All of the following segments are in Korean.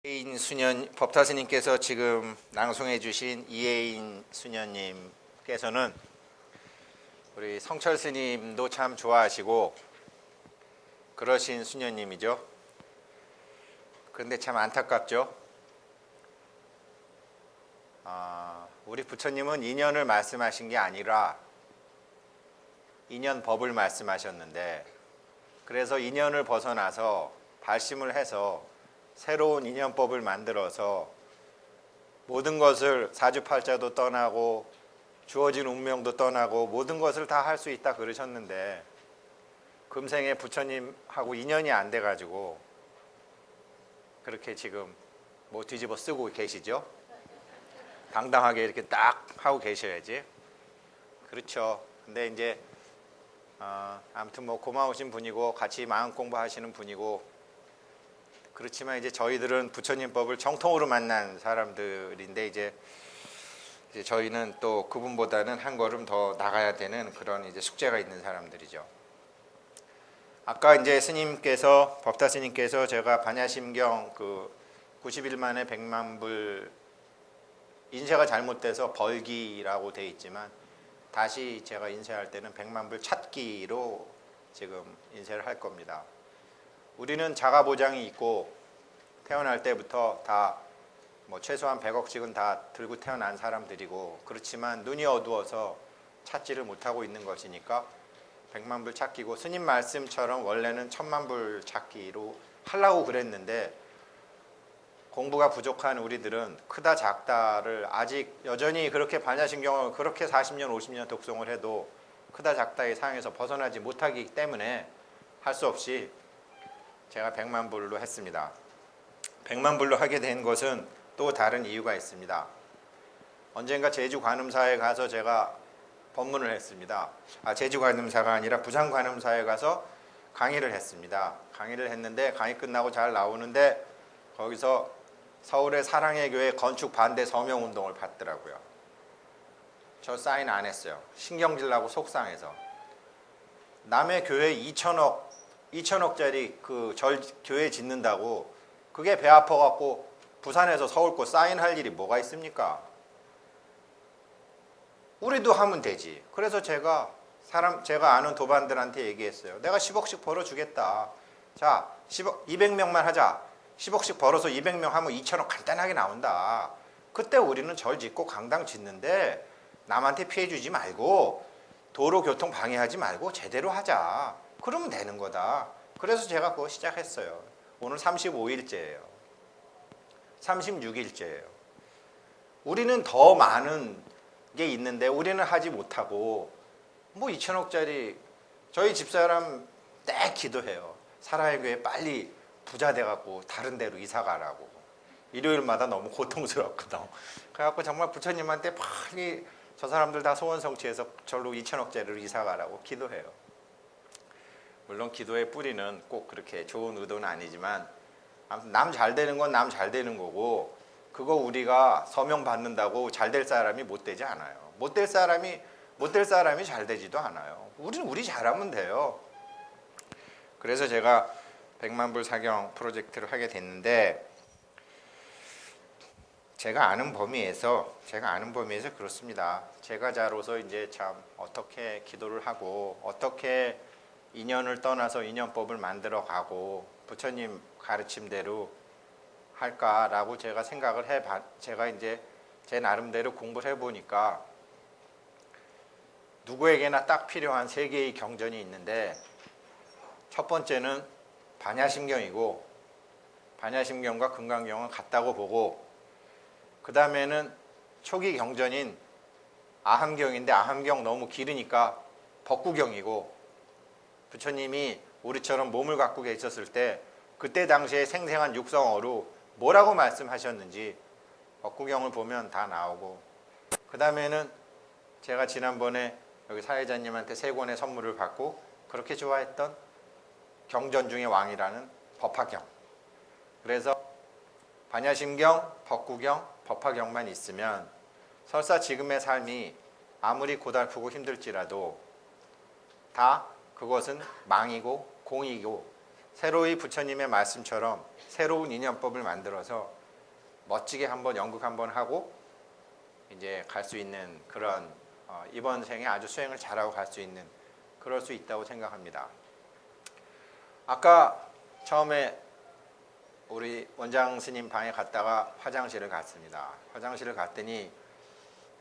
이혜인 수녀 법타스님께서 지금 낭송해 주신 이혜인 수녀님께서는 우리 성철 스님도 참 좋아하시고 그러신 수녀님이죠. 그런데 참 안타깝죠. 우리 부처님은 인연을 말씀하신 게 아니라 인연법을 말씀하셨는데, 그래서 인연을 벗어나서 발심을 해서 새로운 인연법을 만들어서 모든 것을 사주팔자도 떠나고 주어진 운명도 떠나고 모든 것을 다 할 수 있다 그러셨는데, 금생에 부처님하고 인연이 안 돼가지고 그렇게 지금 뭐 뒤집어 쓰고 계시죠. 당당하게 이렇게 딱 하고 계셔야지. 그렇죠. 근데 이제 아무튼 뭐 고마우신 분이고 같이 마음 공부하시는 분이고, 그렇지만 이제 저희들은 부처님법을 정통으로 만난 사람들인데 이제 저희는 또 그분보다는 한 걸음 더 나가야 되는 그런 이제 숙제가 있는 사람들이죠. 아까 이제 스님께서, 법타 스님께서 제가 반야심경 그 90일 만에 100만 불 인쇄가 잘못돼서 벌기라고 돼 있지만, 다시 제가 인쇄할 때는 100만 불 찾기로 지금 인쇄를 할 겁니다. 우리는 자가 보장이 있고 태어날 때부터 다 뭐 최소한 100억씩은 다 들고 태어난 사람들이고, 그렇지만 눈이 어두워서 찾지를 못하고 있는 것이니까 100만 불 찾기고, 스님 말씀처럼 원래는 1000만 불 찾기로 하려고 그랬는데, 공부가 부족한 우리들은 크다 작다를 아직 여전히 그렇게 반야심경을 그렇게 40년 50년 독송을 해도 크다 작다의 상에서 벗어나지 못하기 때문에 할 수 없이 제가 100만 불로 했습니다. 100만 불로 하게 된 것은 또 다른 이유가 있습니다. 언젠가 제주관음사에 가서 제가 법문을 했습니다. 제주관음사가 아니라 부산관음사에 가서 강의를 했습니다. 강의를 했는데 강의 끝나고 잘 나오는데 거기서 서울의 사랑의 교회 건축 반대 서명운동을 받더라고요. 저 사인 안 했어요. 신경질 나고 속상해서. 남의 교회 2천억짜리 그 교회 짓는다고 그게 배 아파갖고 부산에서 서울 거 사인할 일이 뭐가 있습니까? 우리도 하면 되지. 그래서 제가 아는 도반들한테 얘기했어요. 내가 10억씩 벌어주겠다. 자, 200명만 하자. 10억씩 벌어서 200명 하면 2천억 간단하게 나온다. 그때 우리는 절 짓고 강당 짓는데 남한테 피해 주지 말고 도로 교통 방해하지 말고 제대로 하자. 그러면 되는 거다. 그래서 제가 그거 시작했어요. 오늘 35일째예요. 36일째예요. 우리는 더 많은 게 있는데 우리는 하지 못하고 뭐 2천억짜리, 저희 집사람 때 기도해요. 사랑의 교회 빨리 부자 돼갖고 다른 데로 이사 가라고. 일요일마다 너무 고통스럽거든. 그래갖고 정말 부처님한테 빨리 저 사람들 다 소원 성취해서 절로 2천억짜리로 이사 가라고 기도해요. 물론 기도의 뿌리는 꼭 그렇게 좋은 의도는 아니지만, 아무튼 남 잘 되는 건 남 잘 되는 거고, 그거 우리가 서명 받는다고 잘 될 사람이 못 되지 않아요. 못 될 사람이 잘 되지도 않아요. 우리는 우리 잘하면 돼요. 그래서 제가 100만 불 사경 프로젝트를 하게 됐는데, 제가 아는 범위에서 그렇습니다. 제가자로서 이제 참 어떻게 기도를 하고 어떻게 인연을 떠나서 인연법을 만들어 가고 부처님 가르침대로 할까라고 제가 생각을 제가 이제 제 나름대로 공부를 해보니까 누구에게나 딱 필요한 세 개의 경전이 있는데, 첫 번째는 반야심경이고, 반야심경과 금강경은 같다고 보고, 그 다음에는 초기 경전인 아함경인데 아함경 너무 길으니까 법구경이고, 부처님이 우리처럼 몸을 갖고 계셨을 때 그때 당시에 생생한 육성어로 뭐라고 말씀하셨는지 법구경을 보면 다 나오고, 그 다음에는 제가 지난번에 여기 사회자님한테 3권의 선물을 받고 그렇게 좋아했던 경전 중의 왕이라는 법화경. 그래서 반야심경, 법구경, 법화경만 있으면 설사 지금의 삶이 아무리 고달프고 힘들지라도 다 그것은 망이고 공이고, 새로이 부처님의 말씀처럼 새로운 인연법을 만들어서 멋지게 한번 연극 한번 하고 이제 갈 수 있는 그런 이번 생에 아주 수행을 잘하고 갈 수 있는 그럴 수 있다고 생각합니다. 아까 처음에 우리 원장 스님 방에 갔다가 화장실을 갔습니다. 화장실을 갔더니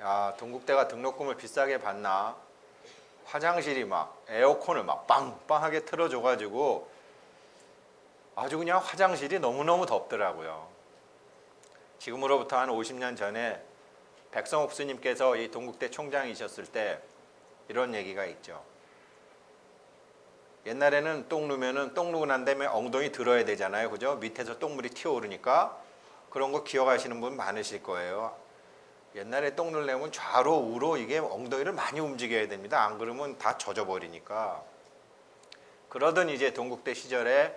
야, 동국대가 등록금을 비싸게 받나? 화장실이 막 에어컨을 막 빵빵하게 틀어줘가지고 아주 그냥 화장실이 너무너무 덥더라고요. 지금으로부터 한 50년 전에 백성옥 스님께서 이 동국대 총장이셨을 때 이런 얘기가 있죠. 옛날에는 똥 누면은 똥 누고 난 다음에 엉덩이 들어야 되잖아요. 그죠? 밑에서 똥물이 튀어오르니까 그런 거 기억하시는 분 많으실 거예요. 옛날에 똥 누려면 좌로 우로 이게 엉덩이를 많이 움직여야 됩니다. 안 그러면 다 젖어버리니까. 그러던 이제 동국대 시절에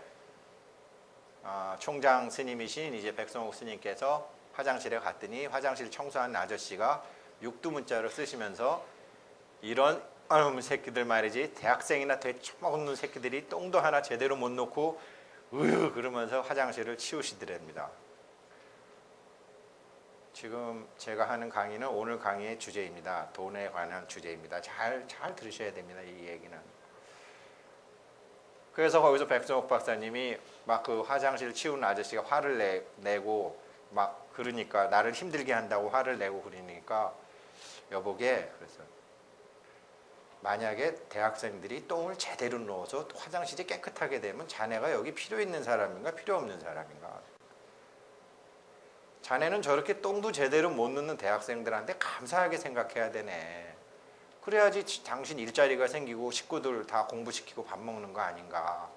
총장 스님이신 이제 백성옥 스님께서 화장실에 갔더니 화장실 청소하는 아저씨가 육두문자를 쓰시면서 이런 새끼들 말이지 대학생이나 되처먹는 새끼들이 똥도 하나 제대로 못 놓고 으 그러면서 화장실을 치우시더랍니다. 지금 제가 하는 강의는 오늘 강의의 주제입니다. 돈에 관한 주제입니다. 잘 들으셔야 됩니다. 이 얘기는. 그래서 거기서 백성옥 박사님이 막 그 화장실 치우는 아저씨가 화를 내고 막 그러니까 나를 힘들게 한다고 화를 내고 그러니까 여보게 그래서 만약에 대학생들이 똥을 제대로 넣어서 화장실이 깨끗하게 되면 자네가 여기 필요 있는 사람인가 필요 없는 사람인가? 자네는 저렇게 똥도 제대로 못 넣는 대학생들한테 감사하게 생각해야 되네. 그래야지 당신 일자리가 생기고 식구들 다 공부시키고 밥 먹는 거 아닌가?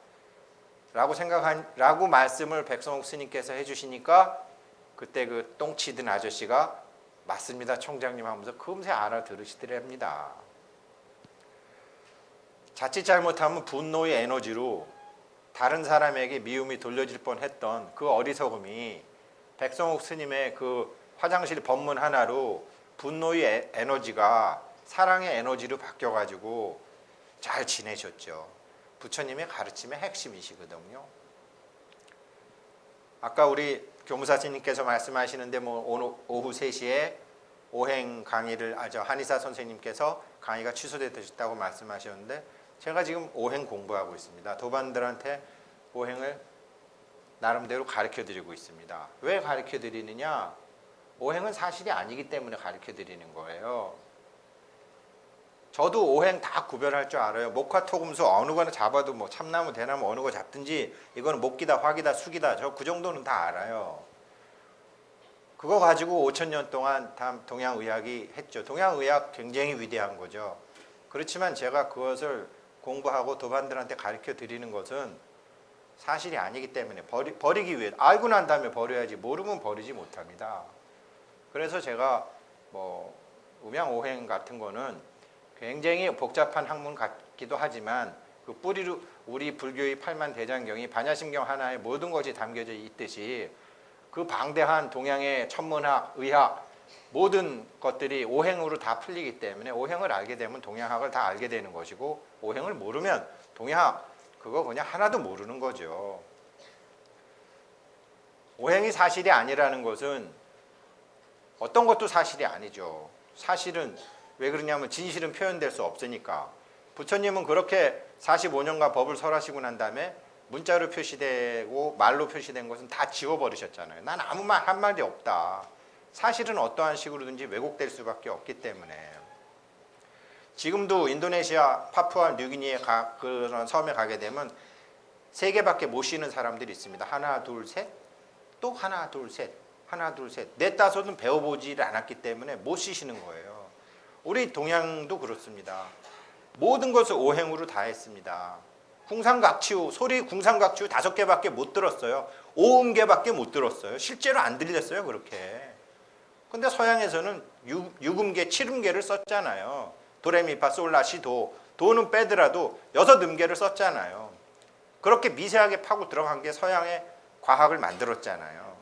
라고 말씀을 백성옥 스님께서 해주시니까 그때 그 똥 치던 아저씨가 맞습니다 총장님 하면서 금세 알아들으시더랍니다. 자칫 잘못하면 분노의 에너지로 다른 사람에게 미움이 돌려질 뻔했던 그 어리석음이 백성옥 스님의 그 화장실 법문 하나로 분노의 에너지가 사랑의 에너지로 바뀌어가지고 잘 지내셨죠. 부처님의 가르침의 핵심이시거든요. 아까 우리 교무사 스님께서 말씀하시는데 뭐 오늘 오후 3시에 오행 강의를 한의사 선생님께서 강의가 취소됐다고 말씀하셨는데 제가 지금 오행 공부하고 있습니다. 도반들한테 오행을 나름대로 가르쳐드리고 있습니다. 왜 가르쳐드리느냐? 오행은 사실이 아니기 때문에 가르쳐드리는 거예요. 저도 오행 다 구별할 줄 알아요. 목화 토금수 어느 거나 잡아도 뭐 참나무 대나무 어느 거 잡든지 이거는 목기다 화기다 수기다 저 그 정도는 다 알아요. 그거 가지고 5,000년 동안 다 동양의학이 했죠. 동양의학 굉장히 위대한 거죠. 그렇지만 제가 그것을 공부하고 도반들한테 가르쳐 드리는 것은 사실이 아니기 때문에 버리기 위해 알고 난 다음에 버려야지 모르면 버리지 못합니다. 그래서 제가 뭐 음양오행 같은 거는 굉장히 복잡한 학문 같기도 하지만 그 뿌리로 우리 불교의 팔만대장경이 반야심경 하나에 모든 것이 담겨져 있듯이 그 방대한 동양의 천문학, 의학 모든 것들이 오행으로 다 풀리기 때문에 오행을 알게 되면 동양학을 다 알게 되는 것이고 오행을 모르면 동양학 그거 그냥 하나도 모르는 거죠. 오행이 사실이 아니라는 것은 어떤 것도 사실이 아니죠. 사실은 왜 그러냐면 진실은 표현될 수 없으니까. 부처님은 그렇게 45년간 법을 설하시고 난 다음에 문자로 표시되고 말로 표시된 것은 다 지워버리셨잖아요. 난 아무 말 한마디 없다. 사실은 어떠한 식으로든지 왜곡될 수밖에 없기 때문에. 지금도 인도네시아 파푸아 뉴기니에 그런 섬에 가게 되면 3개밖에 못 쉬는 사람들이 있습니다. 하나 둘 셋, 또 하나 둘 셋, 하나 둘 셋. 넷다섯은 배워보지를 않았기 때문에 못 쉬시는 거예요. 우리 동양도 그렇습니다. 모든 것을 오행으로 다 했습니다. 궁상각치우, 소리 궁상각치우 5개밖에 못 들었어요. 오음계밖에 못 들었어요. 실제로 안 들렸어요, 그렇게. 근데 서양에서는 6음계, 7음계를 썼잖아요. 도레미파 솔라시도. 도는 빼더라도 6음계를 썼잖아요. 그렇게 미세하게 파고 들어간 게 서양의 과학을 만들었잖아요.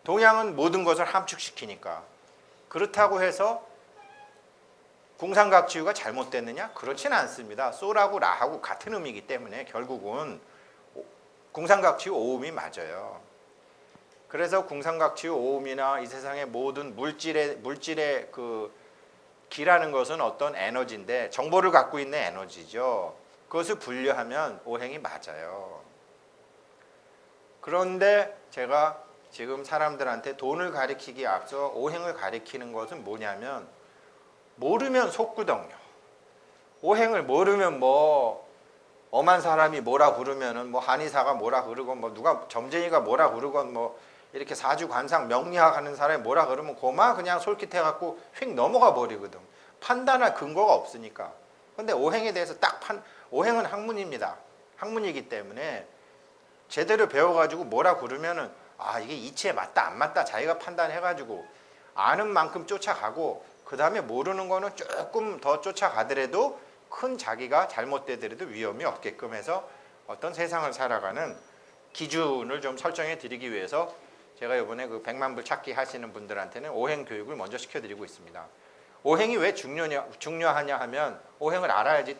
동양은 모든 것을 함축시키니까. 그렇다고 해서 궁상각치유가 잘못됐느냐? 그렇지는 않습니다. 소라고 라하고 같은 음이기 때문에 결국은 궁상각치유 오음이 맞아요. 그래서 궁상각취의 오음이나 이 세상의 모든 물질의 그 기라는 것은 어떤 에너지인데 정보를 갖고 있는 에너지죠. 그것을 분류하면 오행이 맞아요. 그런데 제가 지금 사람들한테 돈을 가리키기에 앞서 오행을 가리키는 것은 뭐냐면 모르면 속구덩요. 오행을 모르면 뭐 엄한 사람이 뭐라 그러면은 뭐 한의사가 뭐라 그러고 뭐 누가 점쟁이가 뭐라 그러건 뭐 이렇게 사주관상 명리학 하는 사람이 뭐라 그러면 고마 그냥 솔깃해갖고 휙 넘어가 버리거든. 판단할 근거가 없으니까. 근데 오행에 대해서 오행은 학문입니다. 학문이기 때문에 제대로 배워가지고 뭐라 그러면은 아 이게 이치에 맞다 안 맞다 자기가 판단해가지고 아는 만큼 쫓아가고 그 다음에 모르는 거는 조금 더 쫓아가더라도 큰 자기가 잘못되더라도 위험이 없게끔 해서 어떤 세상을 살아가는 기준을 좀 설정해 드리기 위해서 제가 이번에 그 100만 불 찾기 하시는 분들한테는 오행 교육을 먼저 시켜드리고 있습니다. 오행이 왜 중요하냐 하면 오행을 알아야지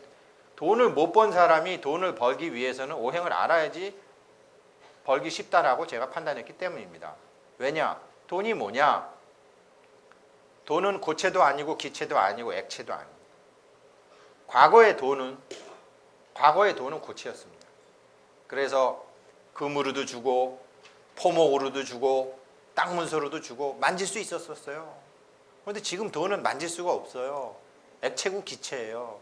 돈을 못 번 사람이 돈을 벌기 위해서는 오행을 알아야지 벌기 쉽다라고 제가 판단했기 때문입니다. 왜냐? 돈이 뭐냐? 돈은 고체도 아니고 기체도 아니고 액체도 아니고 과거의 돈은 고체였습니다. 그래서 금으로도 주고 포목으로도 주고 땅 문서로도 주고 만질 수 있었어요. 그런데 지금 돈은 만질 수가 없어요. 액체고 기체예요.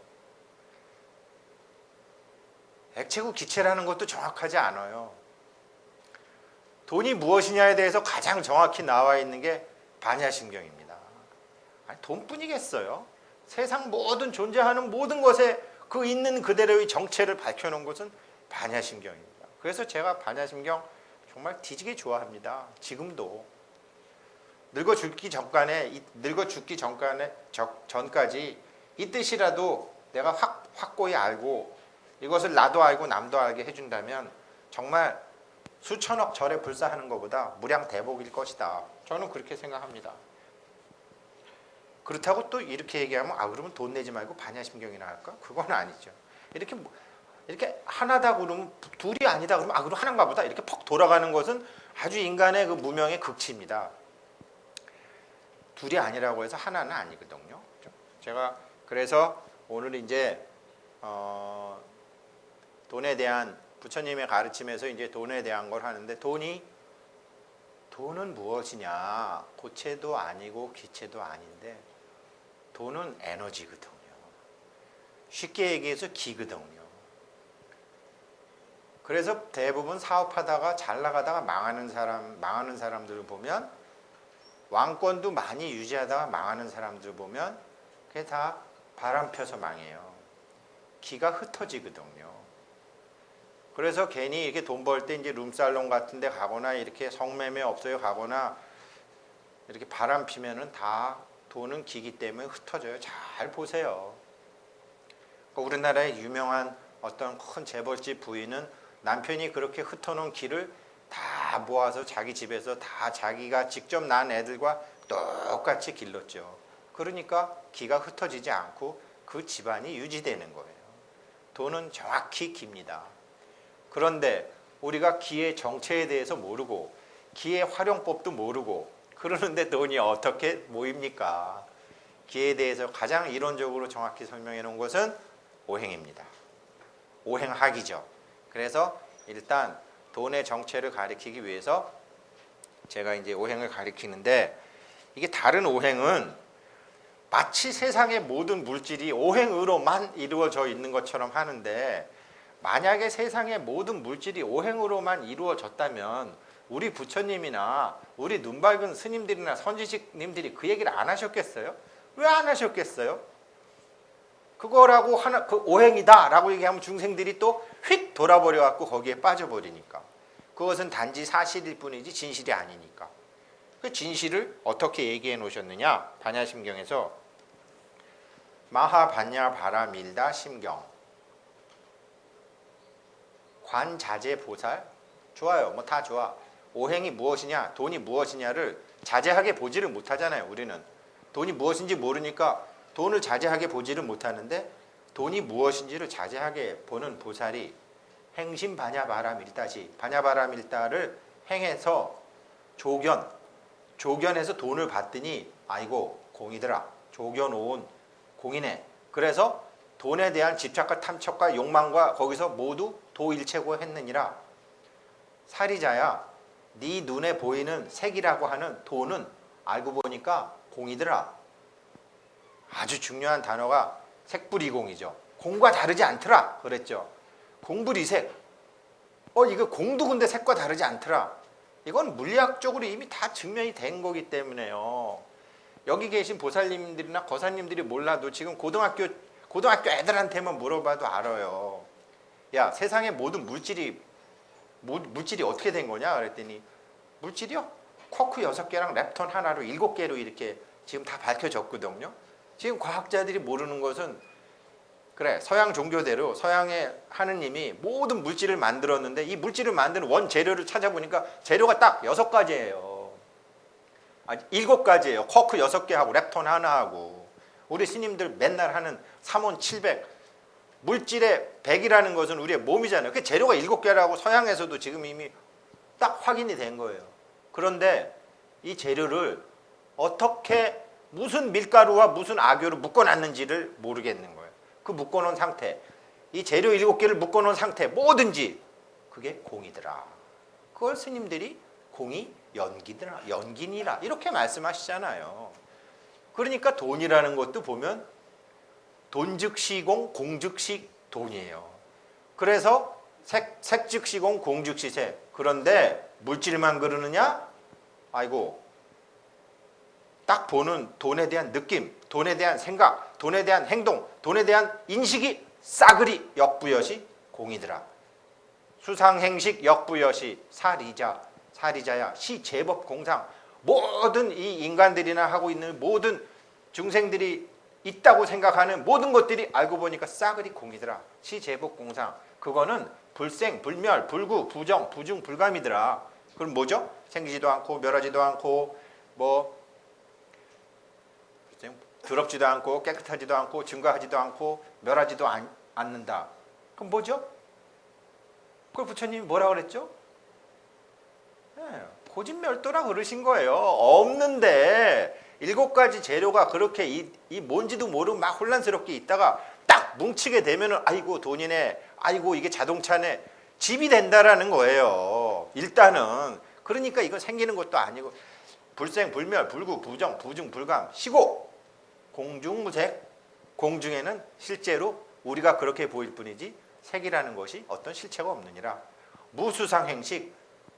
액체고 기체라는 것도 정확하지 않아요. 돈이 무엇이냐에 대해서 가장 정확히 나와 있는 게 반야심경입니다. 아니, 돈뿐이겠어요? 세상 모든 존재하는 모든 것에 그 있는 그대로의 정체를 밝혀놓은 것은 반야심경입니다. 그래서 제가 반야심경 정말 뒤지게 좋아합니다. 지금도 늙어 죽기 전까지 이 뜻이라도 내가 확고히 알고 이것을 나도 알고 남도 알게 해준다면 정말 수천억 절에 불사하는 것보다 무량대복일 것이다. 저는 그렇게 생각합니다. 그렇다고 또 이렇게 얘기하면 그러면 돈 내지 말고 반야심경이나 할까? 그건 아니죠. 이렇게 하나다 그러면 둘이 아니다 그러면 그럼 하나인가 보다 이렇게 퍽 돌아가는 것은 아주 인간의 그 무명의 극치입니다. 둘이 아니라고 해서 하나는 아니거든요. 제가 그래서 오늘 이제 돈에 대한 부처님의 가르침에서 이제 돈에 대한 걸 하는데 돈은 무엇이냐? 고체도 아니고 기체도 아닌데 돈은 에너지거든요. 쉽게 얘기해서 기거든요. 그래서 대부분 사업하다가 잘 나가다가 망하는 사람들을 보면 왕권도 많이 유지하다가 망하는 사람들 보면 그게 다 바람 펴서 망해요. 기가 흩어지거든요. 그래서 괜히 이렇게 돈 벌 때 이제 룸살롱 같은 데 가거나 이렇게 성매매 업소에 가거나 이렇게 바람 피면은 다 돈은 기기 때문에 흩어져요. 잘 보세요. 그러니까 우리나라의 유명한 어떤 큰 재벌집 부인은 남편이 그렇게 흩어놓은 기를 다 모아서 자기 집에서 다 자기가 직접 낳은 애들과 똑같이 길렀죠. 그러니까 기가 흩어지지 않고 그 집안이 유지되는 거예요. 돈은 정확히 기입니다. 그런데 우리가 기의 정체에 대해서 모르고 기의 활용법도 모르고 그러는데 돈이 어떻게 모입니까? 기에 대해서 가장 이론적으로 정확히 설명해 놓은 것은 오행입니다. 오행학이죠. 그래서 일단 돈의 정체를 가리키기 위해서 제가 이제 오행을 가리키는데 이게 다른 오행은 마치 세상의 모든 물질이 오행으로만 이루어져 있는 것처럼 하는데 만약에 세상의 모든 물질이 오행으로만 이루어졌다면 우리 부처님이나 우리 눈 밝은 스님들이나 선지식님들이 그 얘기를 안 하셨겠어요? 왜 안 하셨겠어요? 그거라고 그 오행이다 라고 얘기하면 중생들이 또 휙 돌아버려 갖고 거기에 빠져버리니까 그것은 단지 사실일 뿐이지 진실이 아니니까 그 진실을 어떻게 얘기해 놓으셨느냐? 반야심경에서 마하반야 바라밀다 심경 관자재 보살 좋아요. 뭐 다 좋아. 오행이 무엇이냐 돈이 무엇이냐를 자세하게 보지를 못하잖아요. 우리는 돈이 무엇인지 모르니까 돈을 자세하게 보지를 못하는데 돈이 무엇인지를 자세하게 보는 보살이 행심 반야바라밀다시 반야바라밀다를 행해서 조견해서 돈을 받더니 아이고 공이더라. 조견온 공이네. 그래서 돈에 대한 집착과 탐척과 욕망과 거기서 모두 도일체고 했느니라. 사리자야, 네 눈에 보이는 색이라고 하는 돈은 알고 보니까 공이더라. 아주 중요한 단어가 색불이공이죠. 공과 다르지 않더라 그랬죠. 공불이색. 이거 공도 근데 색과 다르지 않더라. 이건 물리학적으로 이미 다 증명이 된 거기 때문에요. 여기 계신 보살님들이나 거사님들이 몰라도 지금 고등학교 애들한테만 물어봐도 알아요. 야, 세상의 모든 물질이 어떻게 된 거냐 그랬더니 물질이요? 쿼크 6개랑 렙톤 하나로 7개로 이렇게 지금 다 밝혀졌거든요. 지금 과학자들이 모르는 것은 그래, 서양 종교대로 서양의 하느님이 모든 물질을 만들었는데 이 물질을 만드는 원재료를 찾아보니까 재료가 딱 6가지예요. 7가지예요. 쿼크 6개하고 렙톤 하나하고. 우리 스님들 맨날 하는 3원 700 물질의 100이라는 것은 우리의 몸이잖아요. 그 재료가 7개라고 서양에서도 지금 이미 딱 확인이 된 거예요. 그런데 이 재료를 어떻게 무슨 밀가루와 무슨 악유를 묶어놨는지를 모르겠는 거예요. 그 묶어놓은 상태, 이 재료 7개를 묶어놓은 상태 뭐든지 그게 공이더라. 그걸 스님들이 공이 연기니라 이렇게 말씀하시잖아요. 그러니까 돈이라는 것도 보면 돈 즉시 공, 공 즉시 돈이에요. 그래서 색 즉시 공, 공 즉시 색. 그런데 물질만 그러느냐? 아이고, 딱 보는 돈에 대한 느낌, 돈에 대한 생각, 돈에 대한 행동, 돈에 대한 인식이 싸그리 역부여시 공이더라. 수상행식 역부여시 사리자야 시제법 공상. 모든 이 인간들이나 하고 있는 모든 중생들이 있다고 생각하는 모든 것들이 알고 보니까 싸그리 공이더라. 시제법 공상. 그거는 불생, 불멸, 불구, 부정, 부중, 불감이더라. 그럼 뭐죠? 생기지도 않고 멸하지도 않고 더럽지도 않고 깨끗하지도 않고 증거하지도 않고 멸하지도 않는다. 그럼 뭐죠? 그걸 부처님이 뭐라 그랬죠? 고진멸도라 그러신 거예요. 없는데 7가지 재료가 그렇게 이 뭔지도 모르고 막 혼란스럽게 있다가 딱 뭉치게 되면은 아이고 돈이네, 아이고 이게 자동차네, 집이 된다라는 거예요. 일단은. 그러니까 이거 생기는 것도 아니고 불생, 불멸, 불구, 부정, 부중, 불감, 시고 공중무색. 공중에는 실제로 우리가 그렇게 보일 뿐이지 색이라는 것이 어떤 실체가 없느니라. 무수상행식,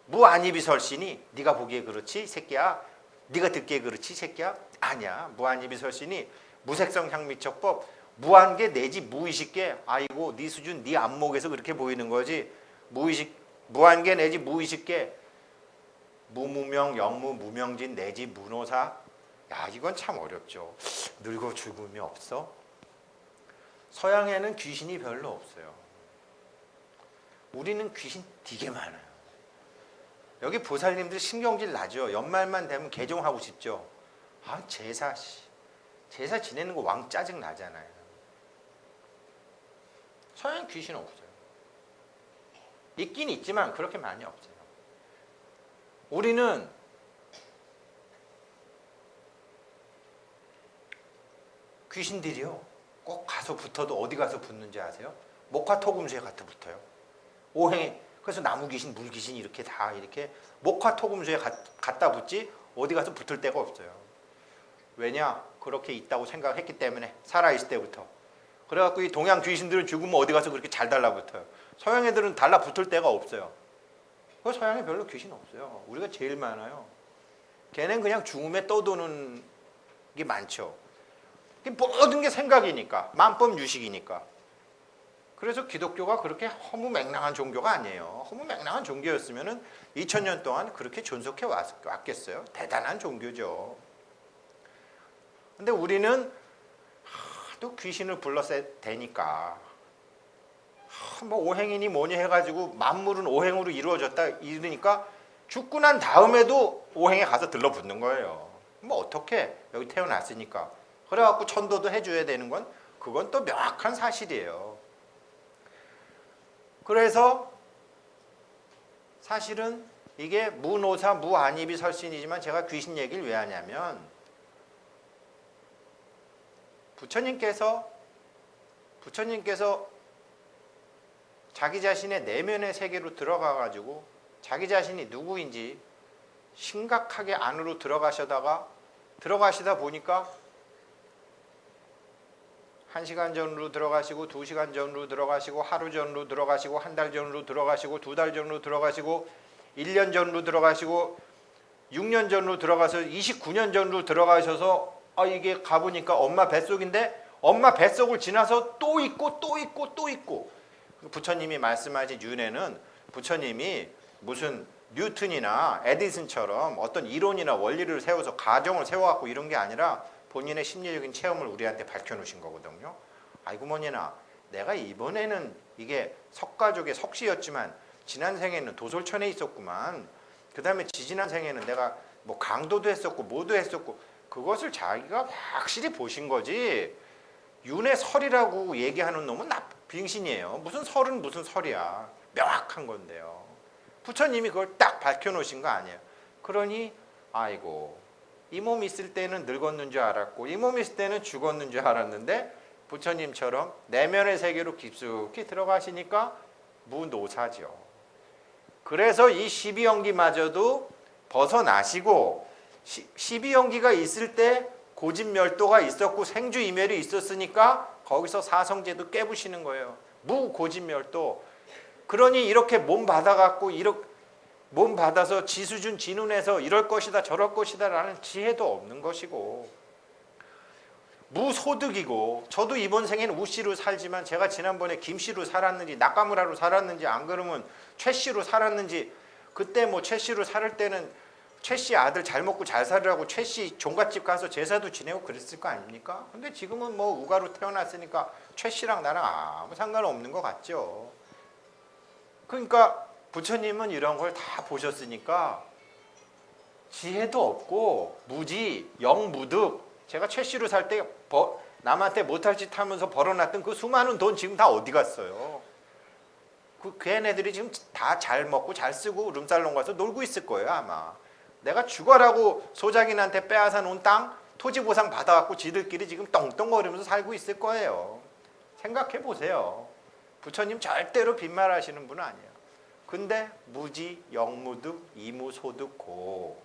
무안이비설신이 네가 보기에 그렇지 새끼야, 네가 듣기에 그렇지 새끼야, 아니야. 무안이비설신이 무색성 향미척법, 무한계 내지 무의식계. 아이고 네 수준, 네 안목에서 그렇게 보이는 거지. 무한계 내지 무의식계. 무무명 영무 무명진 내지 무노사. 야, 이건 참 어렵죠. 늙어 죽음이 없어? 서양에는 귀신이 별로 없어요. 우리는 귀신 되게 많아요. 여기 보살님들 신경질 나죠. 연말만 되면 개종하고 싶죠. 제사 지내는 거 왕 짜증 나잖아요. 서양 귀신 없어요. 있긴 있지만 그렇게 많이 없어요. 우리는 귀신들이요, 꼭 가서 붙어도 어디 가서 붙는지 아세요? 목화토금수에 가서 붙어요. 오행에. 그래서 나무 귀신, 물 귀신 이렇게 다 이렇게 목화토금수에 갖다 붙지 어디 가서 붙을 데가 없어요. 왜냐? 그렇게 있다고 생각했기 때문에, 살아있을 때부터. 그래갖고 이 동양 귀신들은 죽으면 어디 가서 그렇게 잘 달라붙어요. 서양 애들은 달라붙을 데가 없어요. 그 서양에 별로 귀신 없어요. 우리가 제일 많아요. 걔는 그냥 죽음에 떠도는 게 많죠. 모든 게 생각이니까, 만법유식이니까. 그래서 기독교가 그렇게 허무맹랑한 종교가 아니에요. 허무맹랑한 종교였으면 2000년 동안 그렇게 존속해 왔겠어요. 대단한 종교죠. 근데 우리는 또 귀신을 불러서 되니까 오행이니 뭐니 해가지고 만물은 오행으로 이루어졌다 이러니까 죽고 난 다음에도 오행에 가서 들러붙는 거예요. 어떻게 여기 태어났으니까. 그래갖고 천도도 해줘야 되는 건 그건 또 명확한 사실이에요. 그래서 사실은 이게 무노사 무안입이 설신이지만 제가 귀신 얘기를 왜 하냐면 부처님께서 자기 자신의 내면의 세계로 들어가 가지고 자기 자신이 누구인지 심각하게 안으로 들어가시다 보니까 1시간 전으로 들어가시고 2시간 전으로 들어가시고 하루 전으로 들어가시고 한 달 전으로 들어가시고 2달 전으로 들어가시고 1년 전으로 들어가시고 6년 전으로 들어가서 29년 전으로 들어가셔서 이게 가보니까 엄마 뱃속인데 엄마 뱃속을 지나서 또 있고 또 있고 또 있고 부처님이 말씀하신 윤회는 부처님이 무슨 뉴턴이나 에디슨처럼 어떤 이론이나 원리를 세워서 가정을 세워갖고 이런 게 아니라 본인의 심리적인 체험을 우리한테 밝혀놓으신 거거든요. 아이고 뭐니나 내가 이번에는 이게 석가족의 석씨였지만 지난 생에는 도솔천에 있었구만. 그 다음에 지지난 생에는 내가 뭐 강도도 했었고 뭐도 했었고 그것을 자기가 확실히 보신 거지. 윤회 설이라고 얘기하는 놈은 빙신이에요. 무슨 설은 무슨 설이야. 명확한 건데요. 부처님이 그걸 딱 밝혀놓으신 거 아니에요. 그러니 아이고 이 몸 있을 때는 늙었는 줄 알았고 이 몸 있을 때는 죽었는 줄 알았는데 부처님처럼 내면의 세계로 깊숙이 들어가시니까 무노사죠. 그래서 이 12연기마저도 벗어나시고 12연기가 있을 때 고집멸도가 있었고 생주이멸이 있었으니까 거기서 사성제도 깨부시는 거예요. 무고집멸도. 그러니 이렇게 몸 받아갖고 몸 받아서 지수준 진운해서 이럴 것이다 저럴 것이다 라는 지혜도 없는 것이고 무소득이고 저도 이번 생에는 우씨로 살지만 제가 지난번에 김씨로 살았는지 낙가무라로 살았는지 안 그러면 최씨로 살았는지 그때 뭐 최씨로 살 때는 최씨 아들 잘 먹고 잘 살으라고 최씨 종갓집 가서 제사도 지내고 그랬을 거 아닙니까? 근데 지금은 뭐 우가로 태어났으니까 최씨랑 나랑 아무 상관없는 것 같죠. 그러니까 부처님은 이런 걸 다 보셨으니까 지혜도 없고 무지, 영무득. 제가 최씨로 살 때 남한테 못할 짓 하면서 벌어놨던 그 수많은 돈 지금 다 어디 갔어요? 그 걔네들이 지금 다 잘 먹고 잘 쓰고 룸살롱 가서 놀고 있을 거예요 아마. 내가 죽어라고 소작인한테 빼앗아 놓은 땅 토지 보상 받아갖고 지들끼리 지금 떵떵거리면서 살고 있을 거예요. 생각해 보세요. 부처님 절대로 빈말하시는 분은 아니에요. 근데 무지, 영무득, 이무소득고.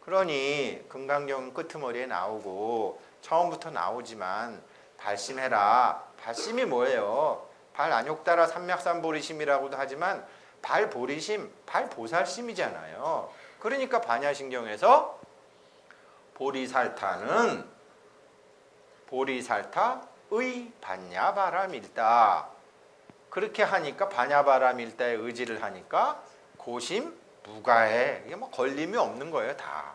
그러니 금강경 끄트머리에 나오고 처음부터 나오지만 발심해라. 발심이 뭐예요? 발안욕따라 삼맥삼보리심이라고도 하지만 발보리심, 발보살심이잖아요. 그러니까 반야신경에서 보리살타는 보리살타의 반야바라밀다. 그렇게 하니까 반야바라밀다의 의지를 하니까 고심 무가해. 이게 뭐 걸림이 없는 거예요. 다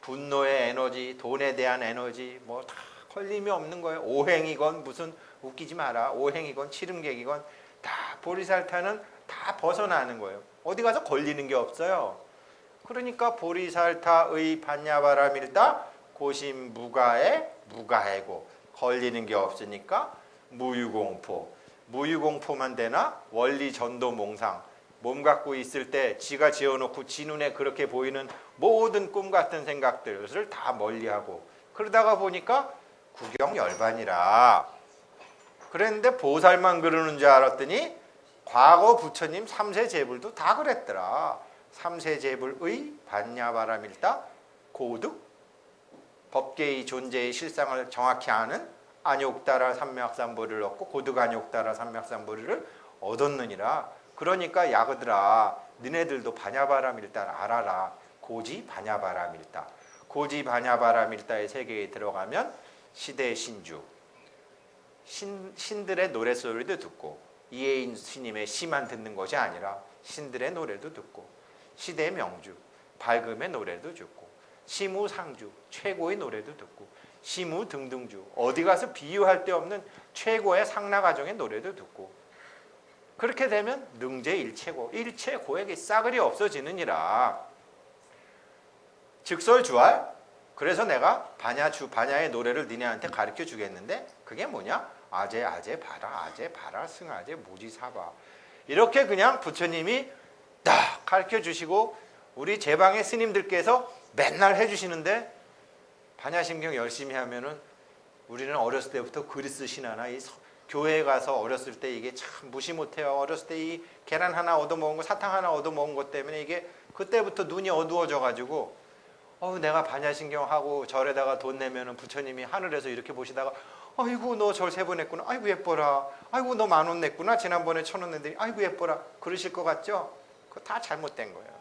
분노의 에너지, 돈에 대한 에너지 뭐 다 걸림이 없는 거예요. 오행이건 무슨 웃기지 마라. 오행이건 칠음객이건 다 보리살타는 다 벗어나는 거예요. 어디 가서 걸리는 게 없어요. 그러니까 보리살타의 반야바라밀다 고심 무가해 무가해고 걸리는 게 없으니까 무유공포. 무유공포만 되나 원리 전도 몽상. 몸 갖고 있을 때 지가 지어놓고 지 눈에 그렇게 보이는 모든 꿈 같은 생각들을 다 멀리하고 그러다가 보니까 구경열반이라. 그랬는데 보살만 그러는 줄 알았더니 과거 부처님 삼세제불도 다 그랬더라. 삼세제불의 반야바라밀다 고득 법계의 존재의 실상을 정확히 아는 안욕따라 삼맥삼보리를 얻고 고득 안욕따라 삼맥삼보리를 얻었느니라. 그러니까 야그들아 너네들도 반야바라밀다를 알아라. 고지 반야바라밀다. 고지 반야바라밀다의 세계에 들어가면 시대 신주 신들의 노래소리도 듣고 이혜인 스님의 시만 듣는 것이 아니라 신들의 노래도 듣고 시대 명주 밝음의 노래도 듣고 시무상주 최고의 노래도 듣고 시무 등등주 어디 가서 비유할 데 없는 최고의 상나가정의 노래도 듣고 그렇게 되면 능제일체고 일체고액이 싸그리 없어지느니라. 즉설주알. 그래서 내가 반야의 노래를 니네한테 가르쳐 주겠는데 그게 뭐냐? 아제 바라 승아제 무지사바. 이렇게 그냥 부처님이 딱 가르쳐 주시고 우리 제방의 스님들께서 맨날 해주시는데 반야심경 열심히 하면은 우리는 어렸을 때부터 그리스 신화나 교회에 가서 어렸을 때 이게 참 무시 못해요. 어렸을 때 이 계란 하나 얻어먹은 거, 사탕 하나 얻어먹은 것 때문에 이게 그때부터 눈이 어두워져 가지고 내가 반야심경하고 절에다가 돈 내면은 부처님이 하늘에서 이렇게 보시다가 아이고 너 절 3번 했구나. 아이고 예뻐라. 아이고 너 10,000원 냈구나. 지난번에 1,000원 냈더니 아이고 예뻐라. 그러실 것 같죠? 그거 다 잘못된 거예요.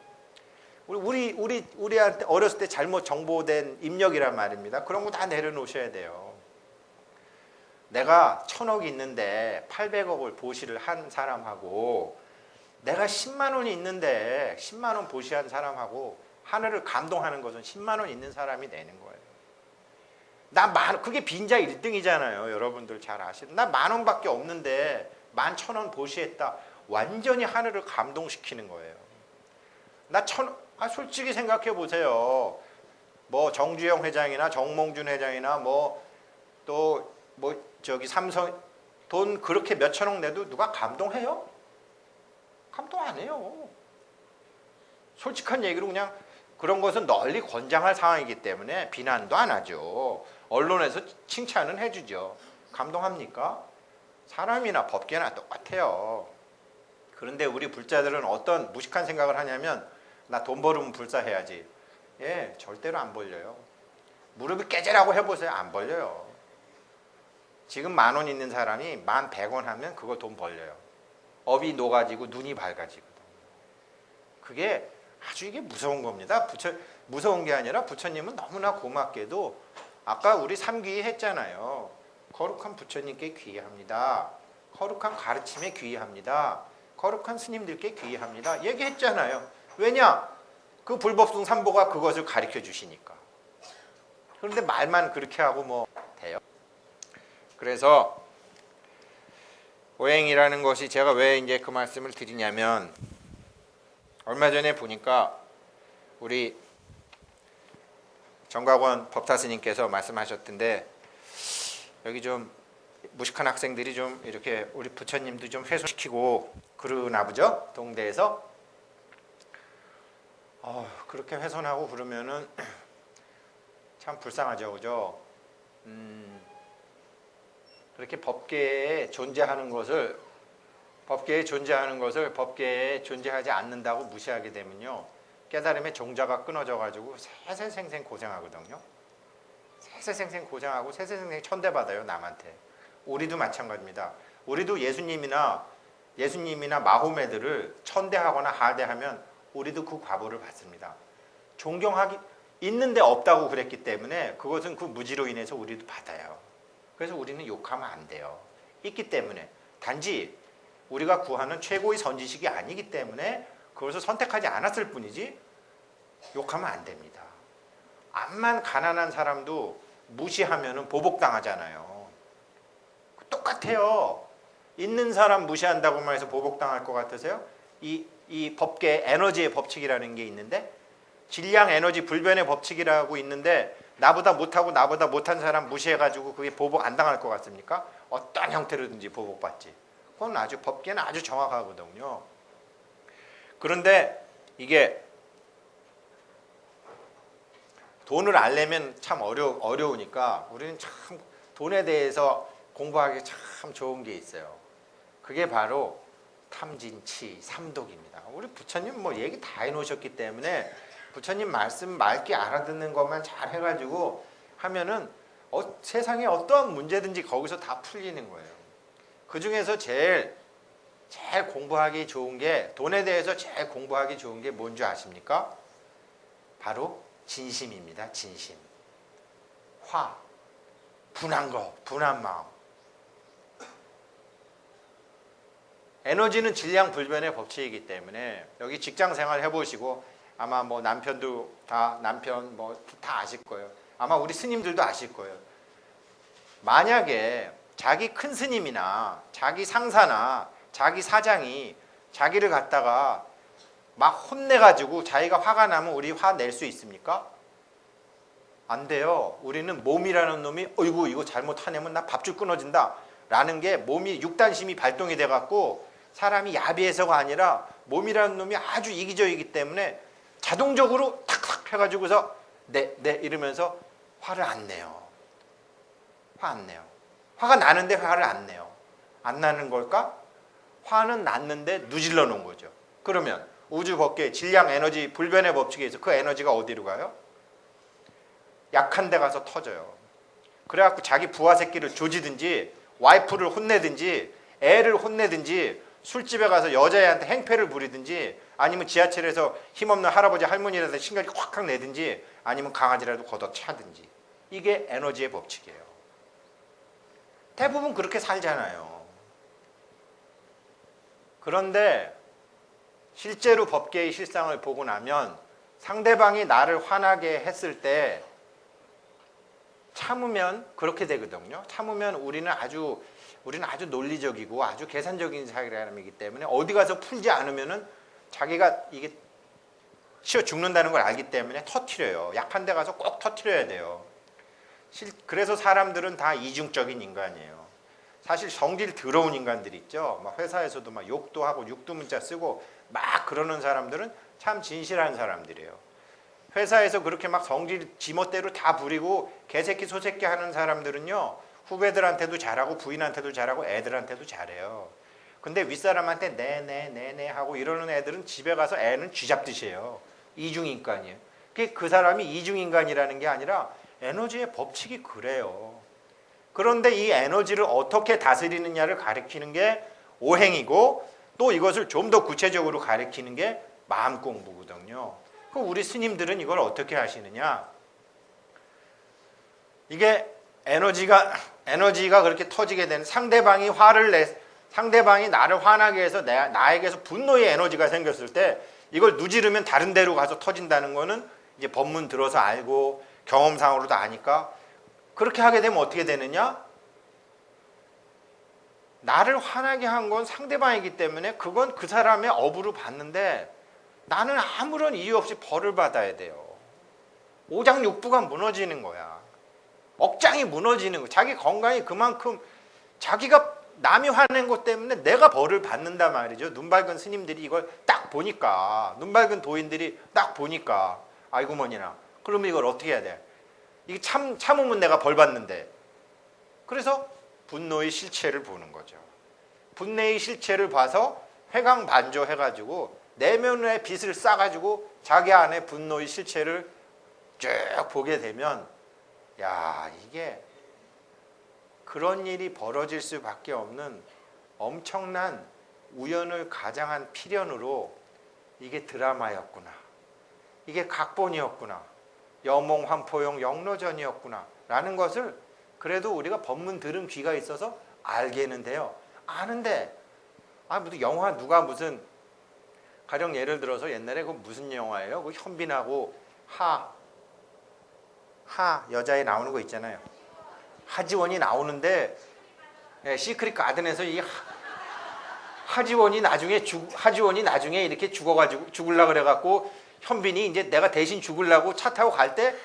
우리한테 어렸을 때 잘못 정보된 입력이란 말입니다. 그런 거 다 내려놓으셔야 돼요. 내가 1,000억이 있는데 800억을 보시를 한 사람하고 내가 10만 원이 있는데 10만 원 보시한 사람하고 하늘을 감동하는 것은 10만 원 있는 사람이 내는 거예요. 그게 빈자 1등이잖아요. 여러분들 잘 아시는. 나 10,000원밖에 없는데 11,000원 보시했다. 완전히 하늘을 감동시키는 거예요. 솔직히 생각해 보세요. 뭐 정주영 회장이나 정몽준 회장이나 삼성 돈 그렇게 몇 천억 내도 누가 감동해요? 감동 안 해요. 솔직한 얘기로 그냥 그런 것은 널리 권장할 상황이기 때문에 비난도 안 하죠. 언론에서 칭찬은 해주죠. 감동합니까? 사람이나 법계나 똑같아요. 그런데 우리 불자들은 어떤 무식한 생각을 하냐면 나 돈 벌으면 불사해야지. 절대로 안 벌려요. 무릎이 깨지라고 해보세요. 안 벌려요. 지금 10,000원 있는 사람이 1,100원 하면 그거 돈 벌려요. 업이 녹아지고 눈이 밝아지거든. 그게 아주 이게 무서운 겁니다. 무서운 게 아니라 부처님은 너무나 고맙게도 아까 우리 삼귀 했잖아요. 거룩한 부처님께 귀의합니다. 거룩한 가르침에 귀의합니다. 거룩한 스님들께 귀의합니다. 얘기했잖아요. 왜냐? 그 불법승 삼보가 그것을 가르쳐 주시니까. 그런데 말만 그렇게 하고 돼요? 그래서 오행이라는 것이 제가 왜 이제 그 말씀을 드리냐면 얼마 전에 보니까 우리 정각원 법타스님께서 말씀하셨던데 여기 좀 무식한 학생들이 좀 이렇게 우리 부처님도 좀 훼손시키고 그러나 보죠? 동대에서 그렇게 훼손하고 그러면은 참 불쌍하죠, 그죠? 그렇게 법계에 존재하는 것을 법계에 존재하지 않는다고 무시하게 되면요 깨달음의 종자가 끊어져 가지고 세세생생 고생하거든요. 세세생생 고생하고 세세생생 천대받아요, 남한테. 우리도 마찬가지입니다. 우리도 예수님이나 마호메들을 천대하거나 하대하면 우리도 그 과보를 받습니다. 존경하기 있는데 없다고 그랬기 때문에 그것은 그 무지로 인해서 우리도 받아요. 그래서 우리는 욕하면 안 돼요. 있기 때문에. 단지 우리가 구하는 최고의 선지식이 아니기 때문에 그것을 선택하지 않았을 뿐이지 욕하면 안 됩니다. 암만 가난한 사람도 무시하면 보복당하잖아요. 똑같아요. 있는 사람 무시한다고만 해서 보복당할 것 같으세요? 이 법계 에너지의 법칙이라는 게 있는데 질량 에너지 불변의 법칙이라고 있는데 나보다 못하고 나보다 못한 사람 무시해가지고 그게 보복 안 당할 것 같습니까? 어떤 형태로든지 보복받지. 그건 아주 법계는 아주 정확하거든요. 그런데 이게 돈을 알려면 참 어려우니까 우리는 참 돈에 대해서 공부하기 참 좋은 게 있어요. 그게 바로 탐진치 삼독입니다. 우리 부처님 얘기 다 해놓으셨기 때문에 부처님 말씀 맑게 알아듣는 것만 잘 해가지고 하면은 세상에 어떠한 문제든지 거기서 다 풀리는 거예요. 그 중에서 제일 공부하기 좋은 게 돈에 대해서 제일 공부하기 좋은 게 뭔지 아십니까? 바로 진심입니다. 진심. 분한 마음. 에너지는 질량 불변의 법칙이기 때문에 여기 직장 생활 해보시고 아마 남편도 다 아실 거예요. 아마 우리 스님들도 아실 거예요. 만약에 자기 큰 스님이나 자기 상사나 자기 사장이 자기를 갖다가 막 혼내가지고 자기가 화가 나면 우리 화 낼 수 있습니까? 안 돼요. 우리는 몸이라는 놈이 어이구 이거 잘못하냐면 나 밥줄 끊어진다 라는 게 몸이 육단심이 발동이 돼갖고 사람이 야비해서가 아니라 몸이라는 놈이 아주 이기적이기 때문에 자동적으로 탁탁 해가지고서 네 이러면서 화를 안 내요. 화 안 내요. 화가 나는데 화를 안 내요. 안 나는 걸까? 화는 났는데 누질러 놓은 거죠. 그러면 우주 법계 질량 에너지 불변의 법칙에 의해서 그 에너지가 어디로 가요? 약한 데 가서 터져요. 그래갖고 자기 부하 새끼를 조지든지 와이프를 혼내든지 애를 혼내든지 술집에 가서 여자애한테 행패를 부리든지 아니면 지하철에서 힘없는 할아버지 할머니라도 신경이 확확 내든지 아니면 강아지라도 걷어차든지 이게 에너지의 법칙이에요. 대부분 그렇게 살잖아요. 그런데 실제로 법계의 실상을 보고 나면 상대방이 나를 화나게 했을 때 참으면 그렇게 되거든요. 참으면 우리는 아주 논리적이고 아주 계산적인 사람이기 때문에 어디 가서 풀지 않으면은 자기가 이게 치여 죽는다는 걸 알기 때문에 터트려요. 약한 데 가서 꼭 터트려야 돼요. 그래서 사람들은 다 이중적인 인간이에요. 사실 성질 더러운 인간들 있죠. 막 회사에서도 막 욕도 하고 육두문자 쓰고 막 그러는 사람들은 참 진실한 사람들이에요. 회사에서 그렇게 막 성질 지멋대로 다 부리고 개새끼 소새끼 하는 사람들은요. 후배들한테도 잘하고 부인한테도 잘하고 애들한테도 잘해요. 근데 윗사람한테 네네 하고 이러는 애들은 집에 가서 애는 쥐잡듯이 해요. 이중인간이에요. 그 사람이 이중인간이라는 게 아니라 에너지의 법칙이 그래요. 그런데 이 에너지를 어떻게 다스리느냐를 가리키는 게 오행이고 또 이것을 좀 더 구체적으로 가리키는 게 마음 공부거든요. 우리 스님들은 이걸 어떻게 하시느냐? 이게 에너지가 그렇게 터지게 되는 상대방이 나를 화나게 해서 나에게서 분노의 에너지가 생겼을 때 이걸 누지르면 다른 데로 가서 터진다는 거는 이제 법문 들어서 알고 경험상으로도 아니까 그렇게 하게 되면 어떻게 되느냐? 나를 화나게 한 건 상대방이기 때문에 그건 그 사람의 업으로 받는데 나는 아무런 이유 없이 벌을 받아야 돼요. 오장육부가 무너지는 거야. 억장이 무너지는 거야. 자기 건강이 그만큼 자기가 남이 화낸 것 때문에 내가 벌을 받는단 말이죠. 눈 밝은 스님들이 이걸 딱 보니까 눈 밝은 도인들이 딱 보니까 아이고 뭐니나 그러면 이걸 어떻게 해야 돼? 이게 참으면 내가 벌 받는데 그래서 분노의 실체를 보는 거죠. 분노의 실체를 봐서 회광반조 해가지고 내면의 빛을 쏴가지고 자기 안에 분노의 실체를 쭉 보게 되면 야 이게 그런 일이 벌어질 수밖에 없는 엄청난 우연을 가장한 필연으로 이게 드라마였구나. 이게 각본이었구나. 여몽환포용 영로전이었구나. 라는 것을 그래도 우리가 법문 들은 귀가 있어서 알게는 돼요. 아는데 무슨 영화 누가 무슨 가령 예를 들어서 옛날에 그 무슨 영화예요? 그 현빈하고 여자애 나오는 거 있잖아요. 하지원이 나오는데 시크릿 가든에서 이 하지원이 나중에 이렇게 죽어가지고 죽으려고 그래갖고 현빈이 이제 내가 대신 죽으려고 차 타고 갈 때